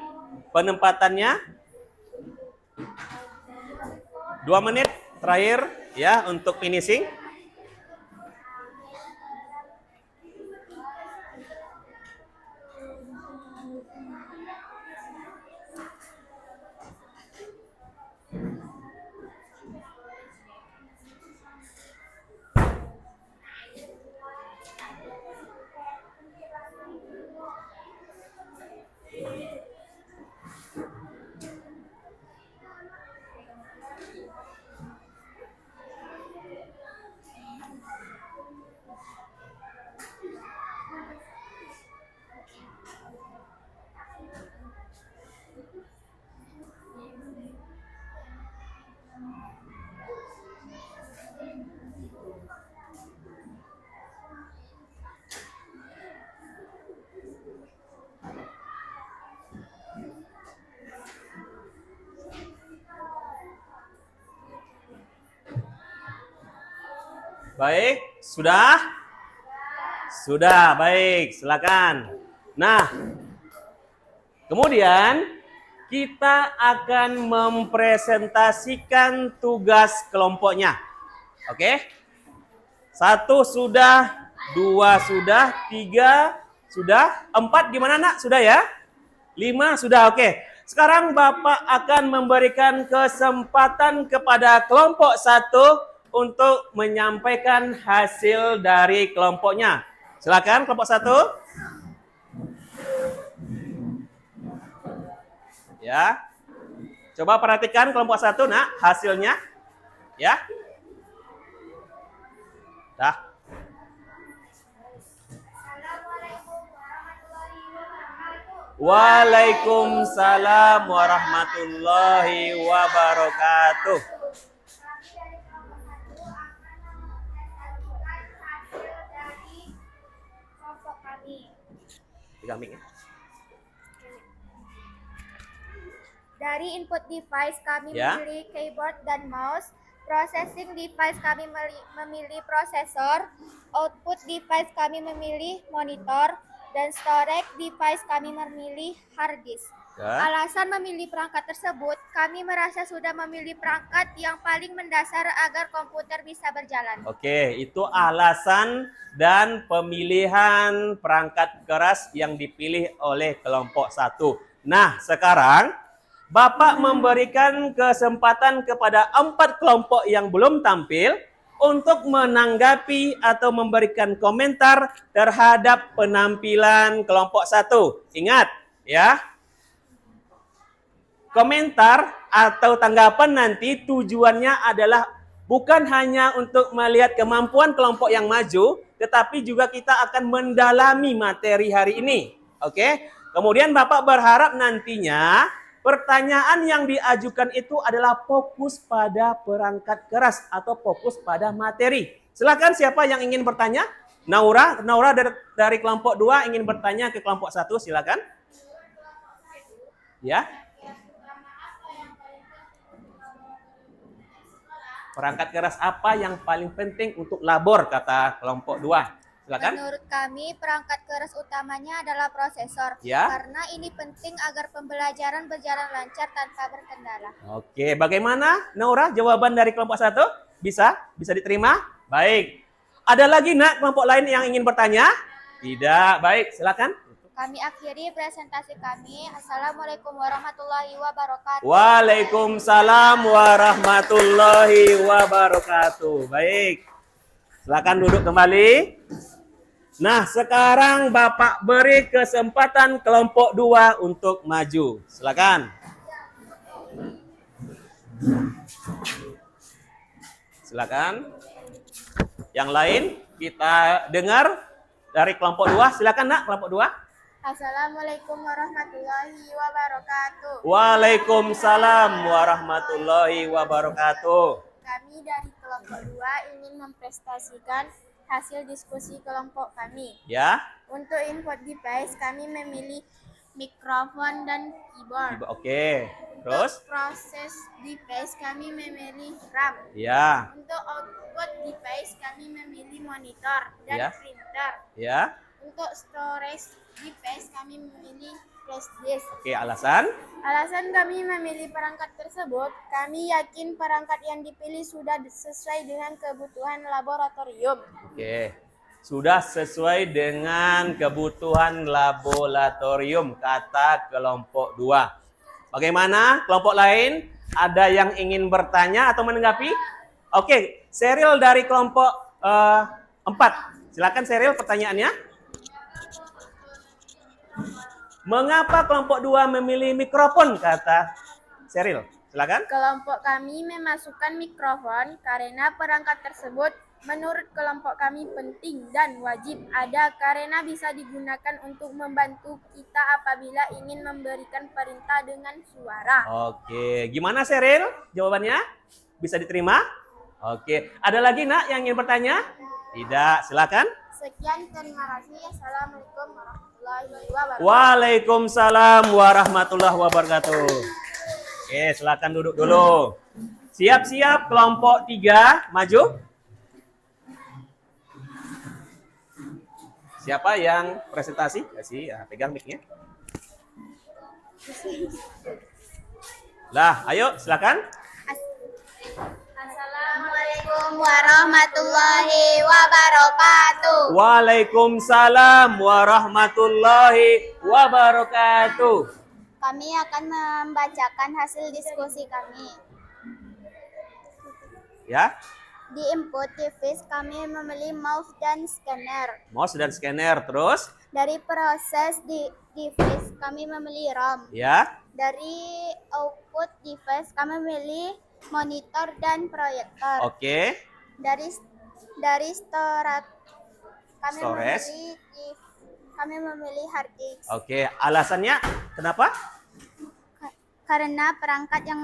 penempatannya. 2 menit terakhir ya untuk finishing. Baik, sudah? Sudah, baik, silakan. Nah, kemudian kita akan mempresentasikan tugas kelompoknya. Oke? 1 sudah, 2 sudah, 3 sudah, 4 gimana nak? Sudah ya? 5 sudah, oke. Sekarang Bapak akan memberikan kesempatan kepada kelompok 1 untuk menyampaikan hasil dari kelompoknya. Silakan kelompok 1. Ya. Coba perhatikan kelompok 1 nak, hasilnya. Ya. Dah. Waalaikumsalam warahmatullahi wabarakatuh. Dari input device kami Ya. memilih keyboard dan mouse, processing device kami memilih prosesor, output device kami memilih monitor, dan storage device kami memilih hard disk. Alasan memilih perangkat tersebut, kami merasa sudah memilih perangkat yang paling mendasar agar komputer bisa berjalan. Oke, itu alasan dan pemilihan perangkat keras yang dipilih oleh kelompok 1. Nah, sekarang Bapak memberikan kesempatan kepada 4 kelompok yang belum tampil untuk menanggapi atau memberikan komentar terhadap penampilan kelompok 1. Ingat, ya. Komentar atau tanggapan nanti tujuannya adalah bukan hanya untuk melihat kemampuan kelompok yang maju, tetapi juga kita akan mendalami materi hari ini. Oke? Kemudian Bapak berharap nantinya pertanyaan yang diajukan itu adalah fokus pada perangkat keras atau fokus pada materi. Silakan siapa yang ingin bertanya? Naura dari kelompok 2 ingin bertanya ke kelompok 1, silakan. Ya. Perangkat keras apa yang paling penting untuk labor, kata kelompok 2? Silakan. Menurut kami, perangkat keras utamanya adalah prosesor. Ya. Karena ini penting agar pembelajaran berjalan lancar tanpa berkendala. Oke, bagaimana Naura jawaban dari kelompok 1? Bisa diterima? Baik. Ada lagi nak kelompok lain yang ingin bertanya? Tidak. Baik, silakan. Kami akhiri presentasi kami. Assalamualaikum warahmatullahi wabarakatuh. Waalaikumsalam warahmatullahi wabarakatuh. Baik. Silakan duduk kembali. Nah, sekarang Bapak beri kesempatan kelompok 2 untuk maju. Silakan. Silakan. Yang lain kita dengar dari kelompok 2. Silakan nak, kelompok 2. Assalamualaikum warahmatullahi wabarakatuh. Waalaikumsalam warahmatullahi wabarakatuh. Kami dari kelompok 2 ingin mempresentasikan hasil diskusi kelompok kami. Ya. Untuk input device kami memilih mikrofon dan keyboard. Oke. Terus? Untuk proses device kami memilih RAM. Ya. Untuk output device kami memilih monitor dan Ya. printer. Ya. Untuk storage device kami memilih flash disk. Oke, alasan? Alasan kami memilih perangkat tersebut, kami yakin perangkat yang dipilih sudah sesuai dengan kebutuhan laboratorium. Oke. Sudah sesuai dengan kebutuhan laboratorium, kata kelompok 2. Bagaimana kelompok lain? Ada yang ingin bertanya atau menanggapi? Oke, Seril dari kelompok 4. Silakan Seril pertanyaannya. Mengapa kelompok 2 memilih mikrofon, kata Seril? Silakan. Kelompok kami memasukkan mikrofon karena perangkat tersebut menurut kelompok kami penting dan wajib ada karena bisa digunakan untuk membantu kita apabila ingin memberikan perintah dengan suara. Oke, gimana Seril? Jawabannya bisa diterima? Oke, ada lagi nak yang ingin bertanya? Tidak, silakan. Sekian, terima kasih. Assalamualaikum warahmatullahi wabarakatuh. Waalaikumsalam warahmatullahi wabarakatuh. Oke, silakan duduk dulu. Siap-siap kelompok 3 maju. Siapa yang presentasi? Kasih, ya, pegang mic-nya. Lah, ayo silakan. Assalamualaikum warahmatullahi wabarakatuh. Waalaikumsalam warahmatullahi wabarakatuh. Kami akan membacakan hasil diskusi kami. Ya, Di input device kami memilih mouse dan scanner. mouse dan scanner terus. Dari proses device kami memilih RAM. Ya, Dari output device kami memilih monitor dan proyektor. oke. Dari storage Storage. kami memilih hard disk. Oke, alasannya kenapa? Karena perangkat yang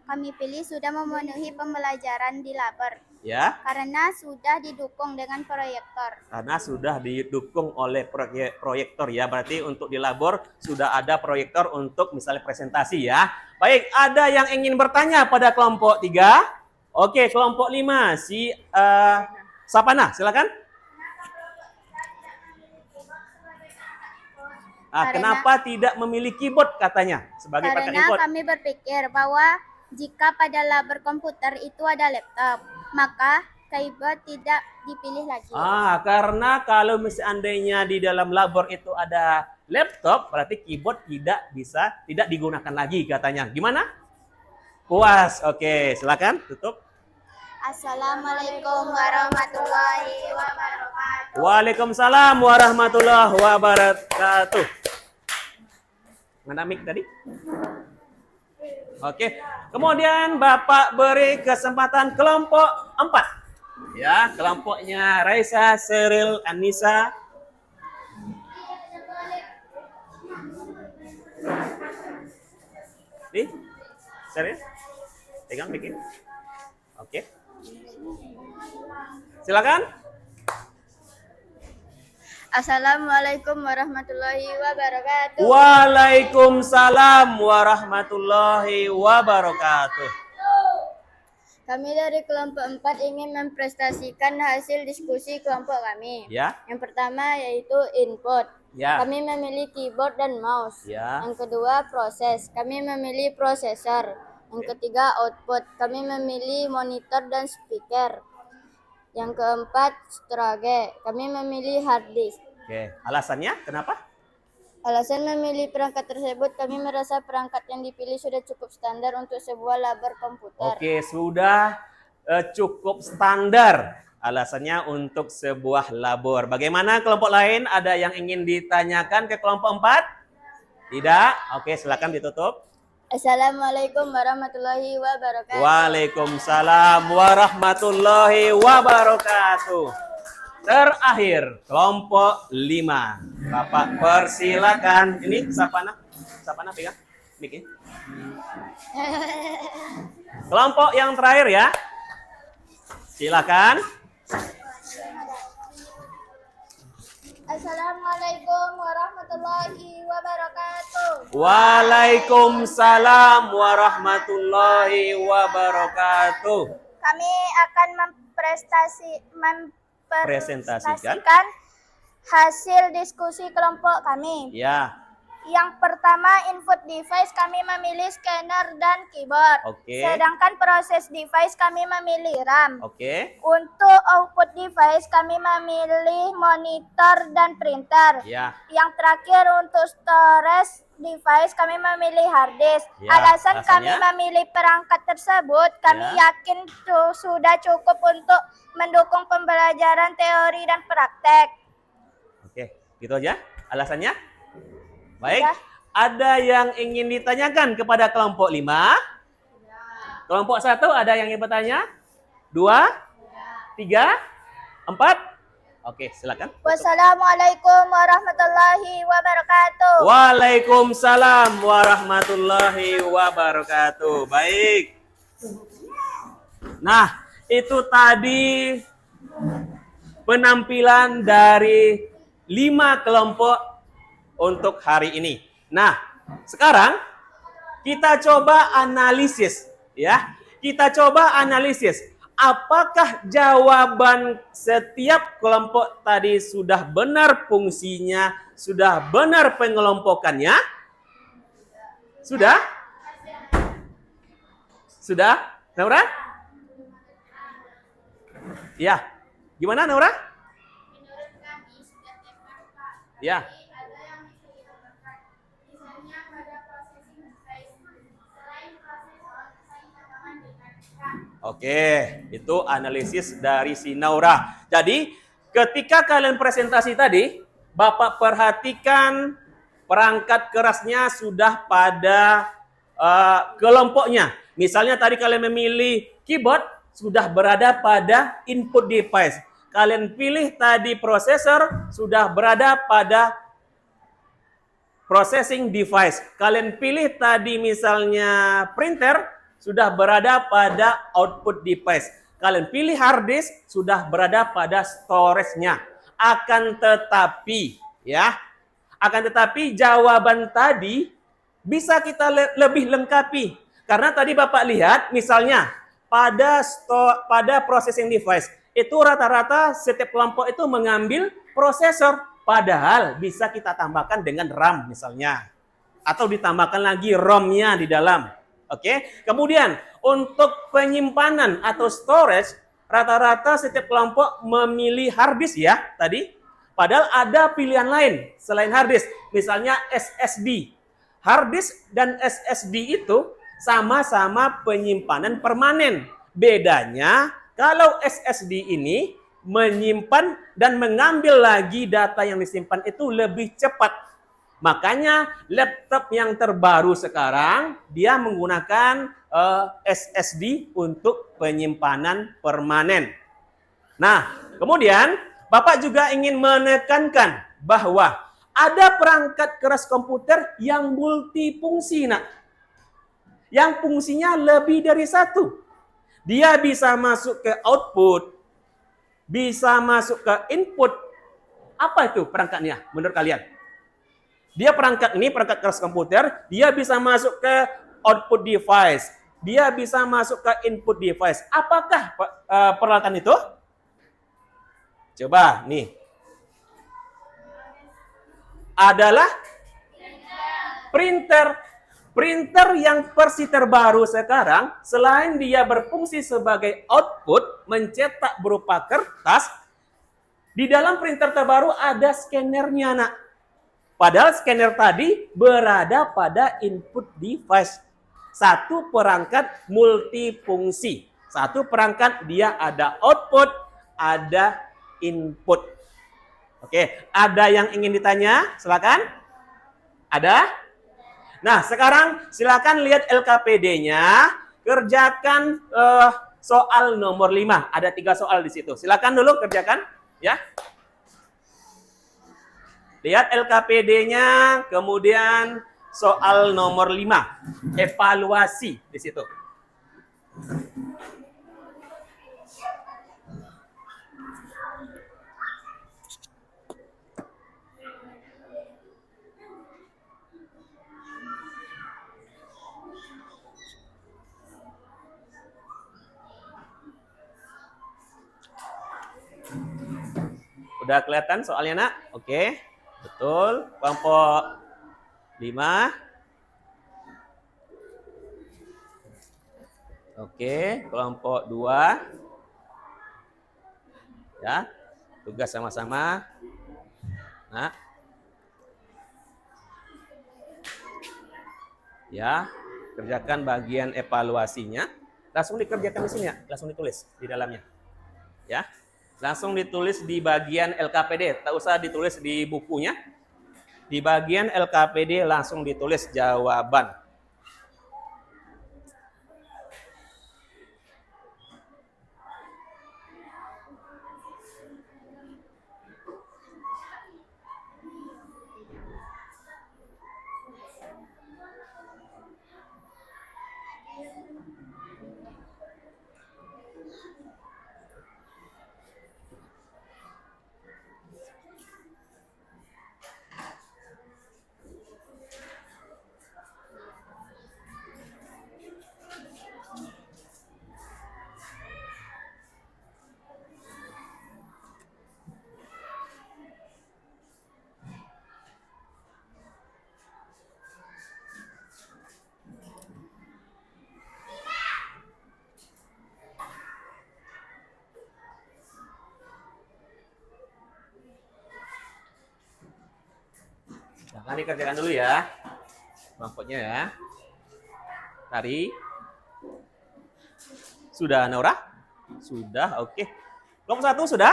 kami pilih sudah memenuhi pembelajaran di labor. Ya, Karena sudah didukung dengan proyektor. karena sudah didukung oleh proyektor ya. Berarti untuk di labor sudah ada proyektor untuk misalnya presentasi ya. Baik, ada yang ingin bertanya pada kelompok 3? Oke, kelompok 5 si Sapana, silakan. Kenapa tidak memilih keyboard katanya sebagai pakai Karena input? kami berpikir bahwa jika pada labor komputer itu ada laptop, maka keyboard tidak dipilih lagi. Karena kalau seandainya di dalam labor itu ada laptop, berarti keyboard tidak digunakan lagi katanya. Gimana? Puas. Oke, silakan tutup. Assalamualaikum warahmatullahi wabarakatuh. Waalaikumsalam warahmatullahi wabarakatuh. Mana mic tadi? Oke. Kemudian Bapak beri kesempatan kelompok 4. Ya, kelompoknya Raisa, Seril, Anissa. Nih, Seril. Pegang bikin. Oke. Silakan. Assalamualaikum warahmatullahi wabarakatuh. Waalaikumsalam warahmatullahi wabarakatuh. Kami dari kelompok 4 ingin mempresentasikan hasil diskusi kelompok kami. Ya. Yang pertama yaitu input. Ya. Kami memilih keyboard dan mouse. Ya. Yang kedua proses. Kami memilih prosesor. Yang ketiga output. Kami memilih monitor dan speaker. Yang keempat storage. Kami memilih hard disk. Oke, alasannya kenapa? Alasan memilih perangkat tersebut, kami merasa perangkat yang dipilih sudah cukup standar untuk sebuah labor komputer. Oke, sudah cukup standar alasannya untuk sebuah labor. Bagaimana kelompok lain? Ada yang ingin ditanyakan ke kelompok 4? Tidak? Oke, silakan ditutup. Assalamualaikum warahmatullahi wabarakatuh. Waalaikumsalam warahmatullahi wabarakatuh. Terakhir, kelompok 5. Bapak persilakan. Ini Sapana pegang mic-nya. Kelompok yang terakhir ya. Silakan. Assalamualaikum warahmatullahi wabarakatuh. Waalaikumsalam warahmatullahi wabarakatuh. Kami akan mempresentasikan hasil diskusi kelompok kami. Ya. Yang pertama, input device kami memilih scanner dan keyboard. Oke. Sedangkan proses device kami memilih RAM. Oke. Untuk output device kami memilih monitor dan printer. Ya. Yang terakhir untuk storage device kami memilih hard disk. Ya, Alasan kami alasannya? memilih perangkat tersebut, kami Ya. yakin sudah cukup untuk mendukung pembelajaran teori dan praktek. Oke, gitu aja alasannya? Baik. Ya. Ada yang ingin ditanyakan kepada kelompok 5? Kelompok 1 ada yang ingin bertanya? 2? 3? 4? Oke, silakan. Wassalamualaikum warahmatullahi wabarakatuh. Waalaikumsalam warahmatullahi wabarakatuh. Baik. Nah, itu tadi penampilan dari 5 kelompok untuk hari ini. Nah, sekarang kita coba analisis ya. Kita coba analisis apakah jawaban setiap kelompok tadi sudah benar fungsinya, sudah benar pengelompokannya? Sudah? Sudah? Naura? Ya. Gimana Naura? Ya. Oke, itu analisis dari si Naura. Jadi, ketika kalian presentasi tadi, Bapak perhatikan perangkat kerasnya sudah pada kelompoknya. Misalnya tadi kalian memilih keyboard, sudah berada pada input device. Kalian pilih tadi prosesor, sudah berada pada processing device. Kalian pilih tadi misalnya printer, sudah berada pada output device. Kalian pilih hard disk, sudah berada pada storage-nya. Akan tetapi, jawaban tadi bisa kita lebih lengkapi. Karena tadi Bapak lihat, misalnya pada processing device, itu rata-rata setiap kelompok itu mengambil prosesor. Padahal bisa kita tambahkan dengan RAM misalnya. Atau ditambahkan lagi ROM-nya di dalam. Oke. Kemudian untuk penyimpanan atau storage, rata-rata setiap kelompok memilih hard disk ya tadi. Padahal ada pilihan lain selain hard disk. Misalnya SSD. Hard disk dan SSD itu sama-sama penyimpanan permanen. Bedanya kalau SSD ini menyimpan dan mengambil lagi data yang disimpan itu lebih cepat. Makanya laptop yang terbaru sekarang dia menggunakan SSD untuk penyimpanan permanen. Nah, kemudian Bapak juga ingin menekankan bahwa ada perangkat keras komputer yang multifungsi, nak. Yang fungsinya lebih dari satu. Dia bisa masuk ke output, bisa masuk ke input. Apa itu perangkatnya menurut kalian? Dia perangkat ini, perangkat keras komputer, dia bisa masuk ke output device. Dia bisa masuk ke input device. Apakah peralatan itu? Coba, nih. Adalah printer. Printer yang versi terbaru sekarang, selain dia berfungsi sebagai output, mencetak berupa kertas, di dalam printer terbaru ada scannernya, nak. Padahal scanner tadi berada pada input device. Satu perangkat multifungsi. Satu perangkat dia ada output, ada input. Oke, ada yang ingin ditanya? Silakan. Ada? Nah, sekarang silakan lihat LKPD-nya, kerjakan soal nomor 5. Ada 3 soal di situ. Silakan dulu kerjakan, ya. Lihat LKPD-nya, kemudian soal nomor 5. Evaluasi di situ. Udah kelihatan soalnya, nak? Oke, betul. Kelompok 5. Oke, kelompok 2. Ya, tugas sama-sama. Nah. Ya, kerjakan bagian evaluasinya. Langsung dikerjakan di sini ya, langsung ditulis di dalamnya. Ya. Langsung ditulis di bagian LKPD, tak usah ditulis di bukunya. Di bagian LKPD langsung ditulis jawaban. Nah, dikerjakan dulu ya. Kelompoknya ya. Tari. Sudah, Naura? Sudah, oke. Kelompok 1 sudah?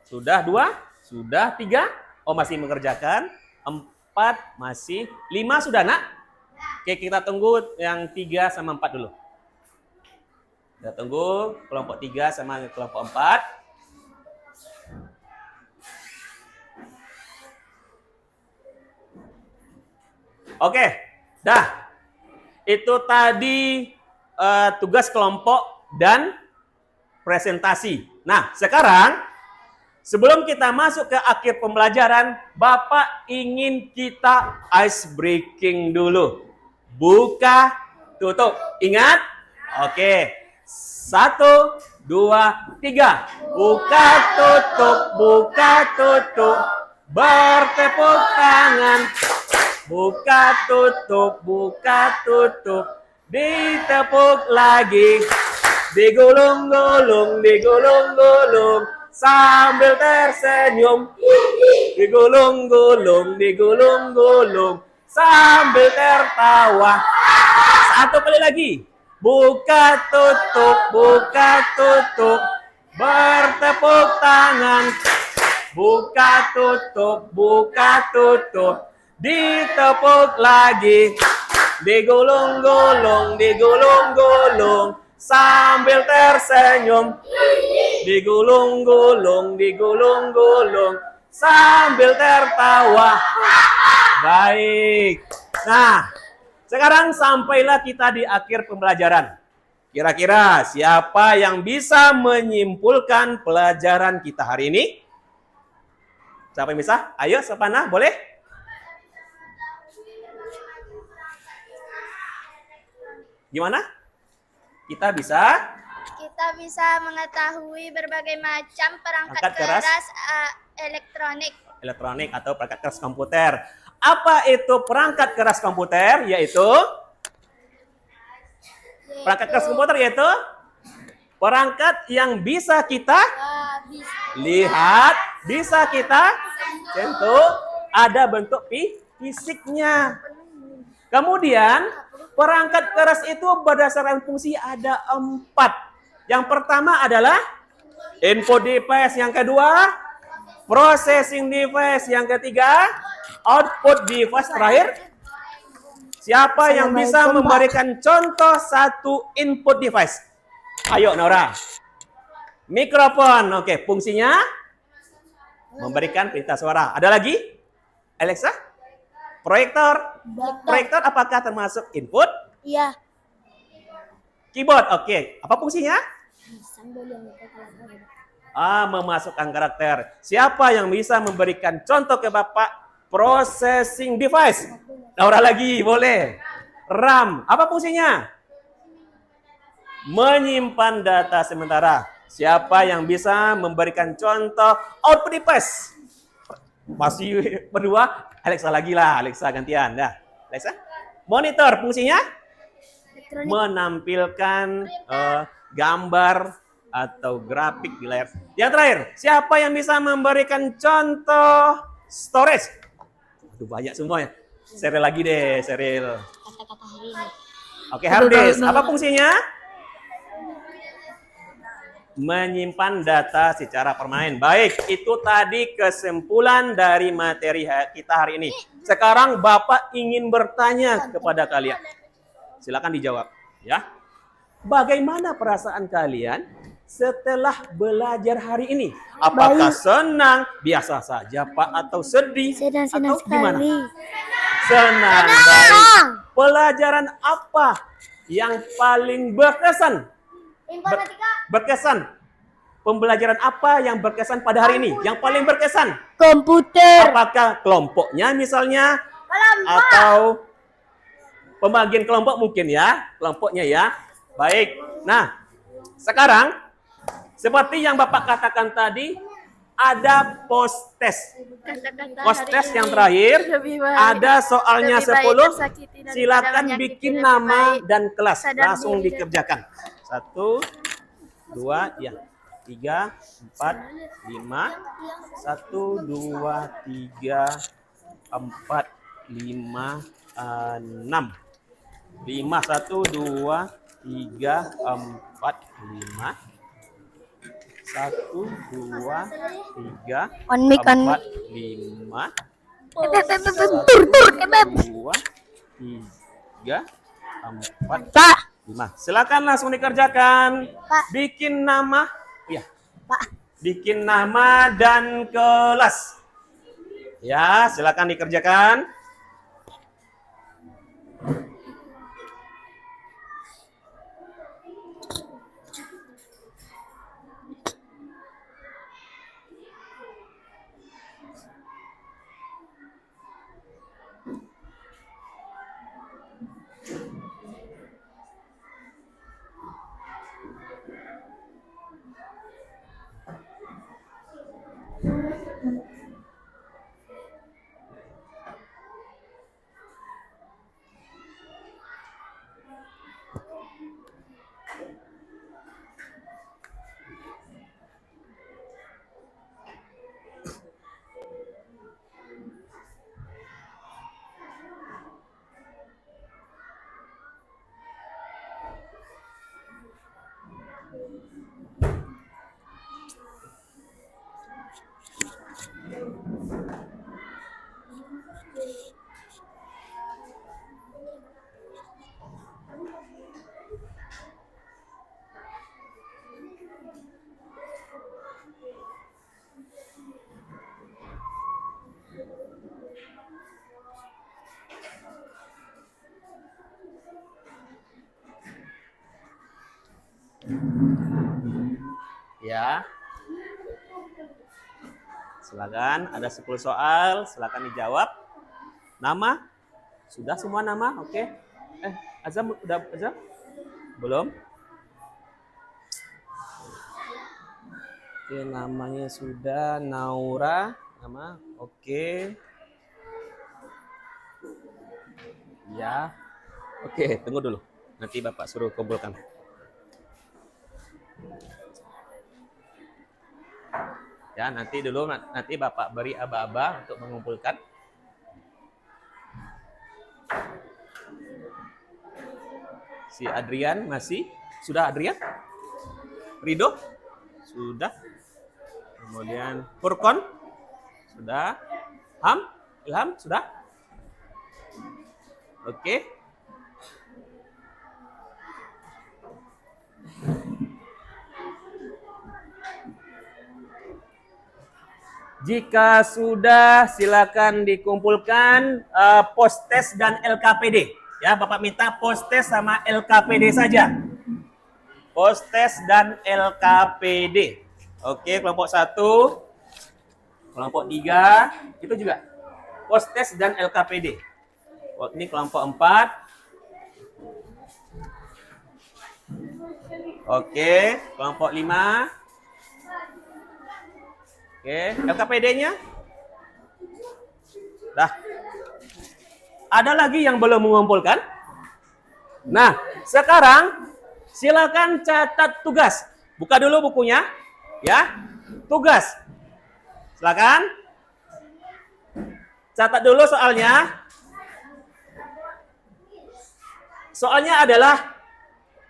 Sudah, 2? Sudah, 3? Oh, masih mengerjakan. 4 masih. 5 sudah, nak? Oke, kita tunggu yang 3 sama 4 dulu. Kita tunggu kelompok 3 sama kelompok 4. Oke, dah. Itu tadi tugas kelompok dan presentasi. Nah, sekarang sebelum kita masuk ke akhir pembelajaran, Bapak ingin kita ice breaking dulu. Buka, tutup. Ingat? Oke. 1, 2, 3. Buka, tutup, buka, tutup. Bertepuk tangan. Buka tutup, ditepuk lagi. Digulung-gulung, sambil tersenyum. Digulung-gulung, sambil tertawa. Satu kali lagi. Buka tutup, bertepuk tangan. Buka tutup, ditepuk lagi. Digulung-gulung, sambil tersenyum. Digulung-gulung, sambil tertawa. Baik. Nah, sekarang sampailah kita di akhir pembelajaran. Kira-kira siapa yang bisa menyimpulkan pelajaran kita hari ini? Siapa yang bisa? Ayo, Sepana, boleh? Gimana? Kita bisa mengetahui berbagai macam perangkat Perangkat keras. keras elektronik. Atau perangkat keras komputer. Apa itu perangkat keras komputer? Yaitu perangkat keras komputer yaitu perangkat yang bisa kita lihat, bisa kita sentuh, ada bentuk fisiknya. Kemudian perangkat keras itu berdasarkan fungsi ada 4. Yang pertama adalah input device, yang kedua processing device, yang ketiga output device, terakhir siapa yang bisa memberikan contoh satu input device? Ayo Nora. Mikrofon. Oke, fungsinya memberikan perintah suara. Ada lagi? Alexa? Proyektor. Proyektor apakah termasuk input? Iya. Keyboard. Oke. Apa fungsinya? Memasukkan karakter. Siapa yang bisa memberikan contoh ke Bapak? Processing device. Nora lagi, boleh. RAM. Apa fungsinya? Menyimpan data sementara. Siapa yang bisa memberikan contoh output device? Masih berdua. Alexa lagi lah. Alexa gantian. Dah. Alexa. Monitor. Fungsinya? Menampilkan gambar atau grafik di layar. Yang terakhir, siapa yang bisa memberikan contoh storage? Aduh, banyak semua ya. Serial lagi deh, serial. Kata-kata hari ini. Oke, hard disk. Apa fungsinya? Menyimpan data secara permanen. Baik, itu tadi kesimpulan dari materi kita hari ini. Sekarang Bapak ingin bertanya kepada kalian. Silakan dijawab, ya. Bagaimana perasaan kalian setelah belajar hari ini? Apakah senang, biasa saja, Pak, atau sedih? Senang atau gimana? sekali. Senang. Baik. Pelajaran apa yang paling berkesan? Berkesan. Pembelajaran apa yang berkesan pada hari ini? Yang paling berkesan? Komputer. Apakah kelompoknya misalnya? Atau pembagian kelompok mungkin ya? Kelompoknya ya. Baik. Nah, sekarang seperti yang Bapak katakan tadi, ada post test. Post test yang terakhir, ada soalnya 10. Silakan bikin nama dan kelas. Langsung dikerjakan. 1, 2, ya. 3, 4, 5. 1, 2, 3, 4, 5, 6. 5, 1, 2, 3, 4, 5. 1, 2, 3, 4, 5. 2, 3, 4, Pak. 5. Silakan langsung dikerjakan. Pak. Bikin nama. Ya. Pak. Bikin nama dan kelas. Ya, silakan dikerjakan. Ya. Silakan, ada 10 soal, silakan dijawab. Nama? Sudah semua nama? Oke. Azam udah Azam? Belum? Oke, namanya sudah Naura, nama. Oke. Ya. Oke, tunggu dulu. Nanti Bapak suruh kumpulkan. Ya, nanti Bapak beri aba-aba untuk mengumpulkan. Si Adrian masih? Sudah Adrian? Rido? Sudah. Kemudian Furkon? Sudah. Ilham? Sudah? Oke. Jika sudah, silakan dikumpulkan post test dan LKPD. Ya, Bapak minta post test sama LKPD saja. Post test dan LKPD. Oke, kelompok 1, kelompok 3, itu juga post test dan LKPD. Ini kelompok 4. Oke, kelompok 5. Oke, LKPD-nya? Dah. Ada lagi yang belum mengumpulkan? Nah, sekarang silakan catat tugas. Buka dulu bukunya, ya. Tugas. Silakan. Catat dulu soalnya. Soalnya adalah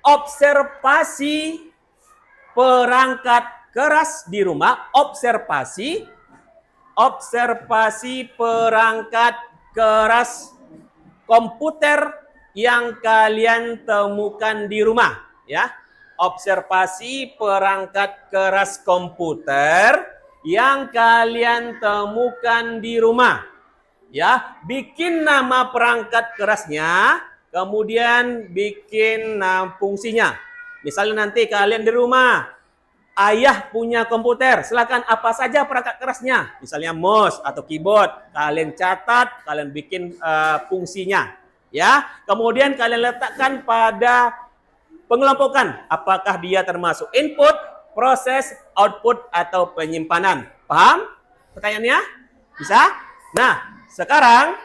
observasi perangkat keras di rumah, observasi perangkat keras komputer yang kalian temukan di rumah, ya. Observasi perangkat keras komputer yang kalian temukan di rumah. Ya, bikin nama perangkat kerasnya, kemudian bikin fungsinya. Misalnya nanti kalian di rumah, ayah punya komputer, silakan apa saja perangkat kerasnya, misalnya mouse atau keyboard, kalian catat, kalian bikin fungsinya, ya. Kemudian kalian letakkan pada pengelompokan, apakah dia termasuk input, proses, output atau penyimpanan. Paham pertanyaannya? Bisa? Nah, sekarang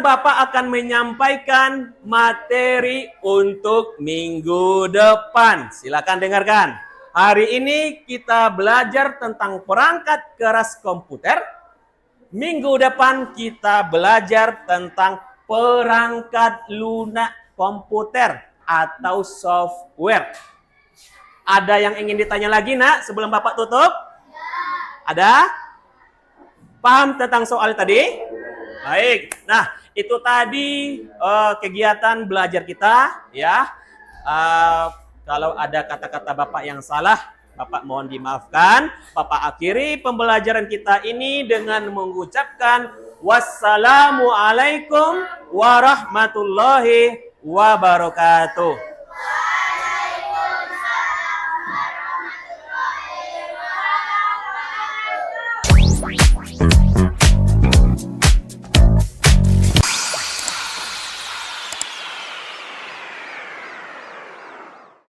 Bapak akan menyampaikan materi untuk minggu depan. Silakan dengarkan. Hari ini kita belajar tentang perangkat keras komputer. Minggu depan kita belajar tentang perangkat lunak komputer atau software. Ada yang ingin ditanya lagi, Nak, sebelum Bapak tutup? Ada? Paham tentang soal tadi? Baik, nah itu tadi kegiatan belajar kita, ya. Kalau ada kata-kata Bapak yang salah, Bapak mohon dimaafkan. Bapak akhiri pembelajaran kita ini dengan mengucapkan wassalamualaikum warahmatullahi wabarakatuh.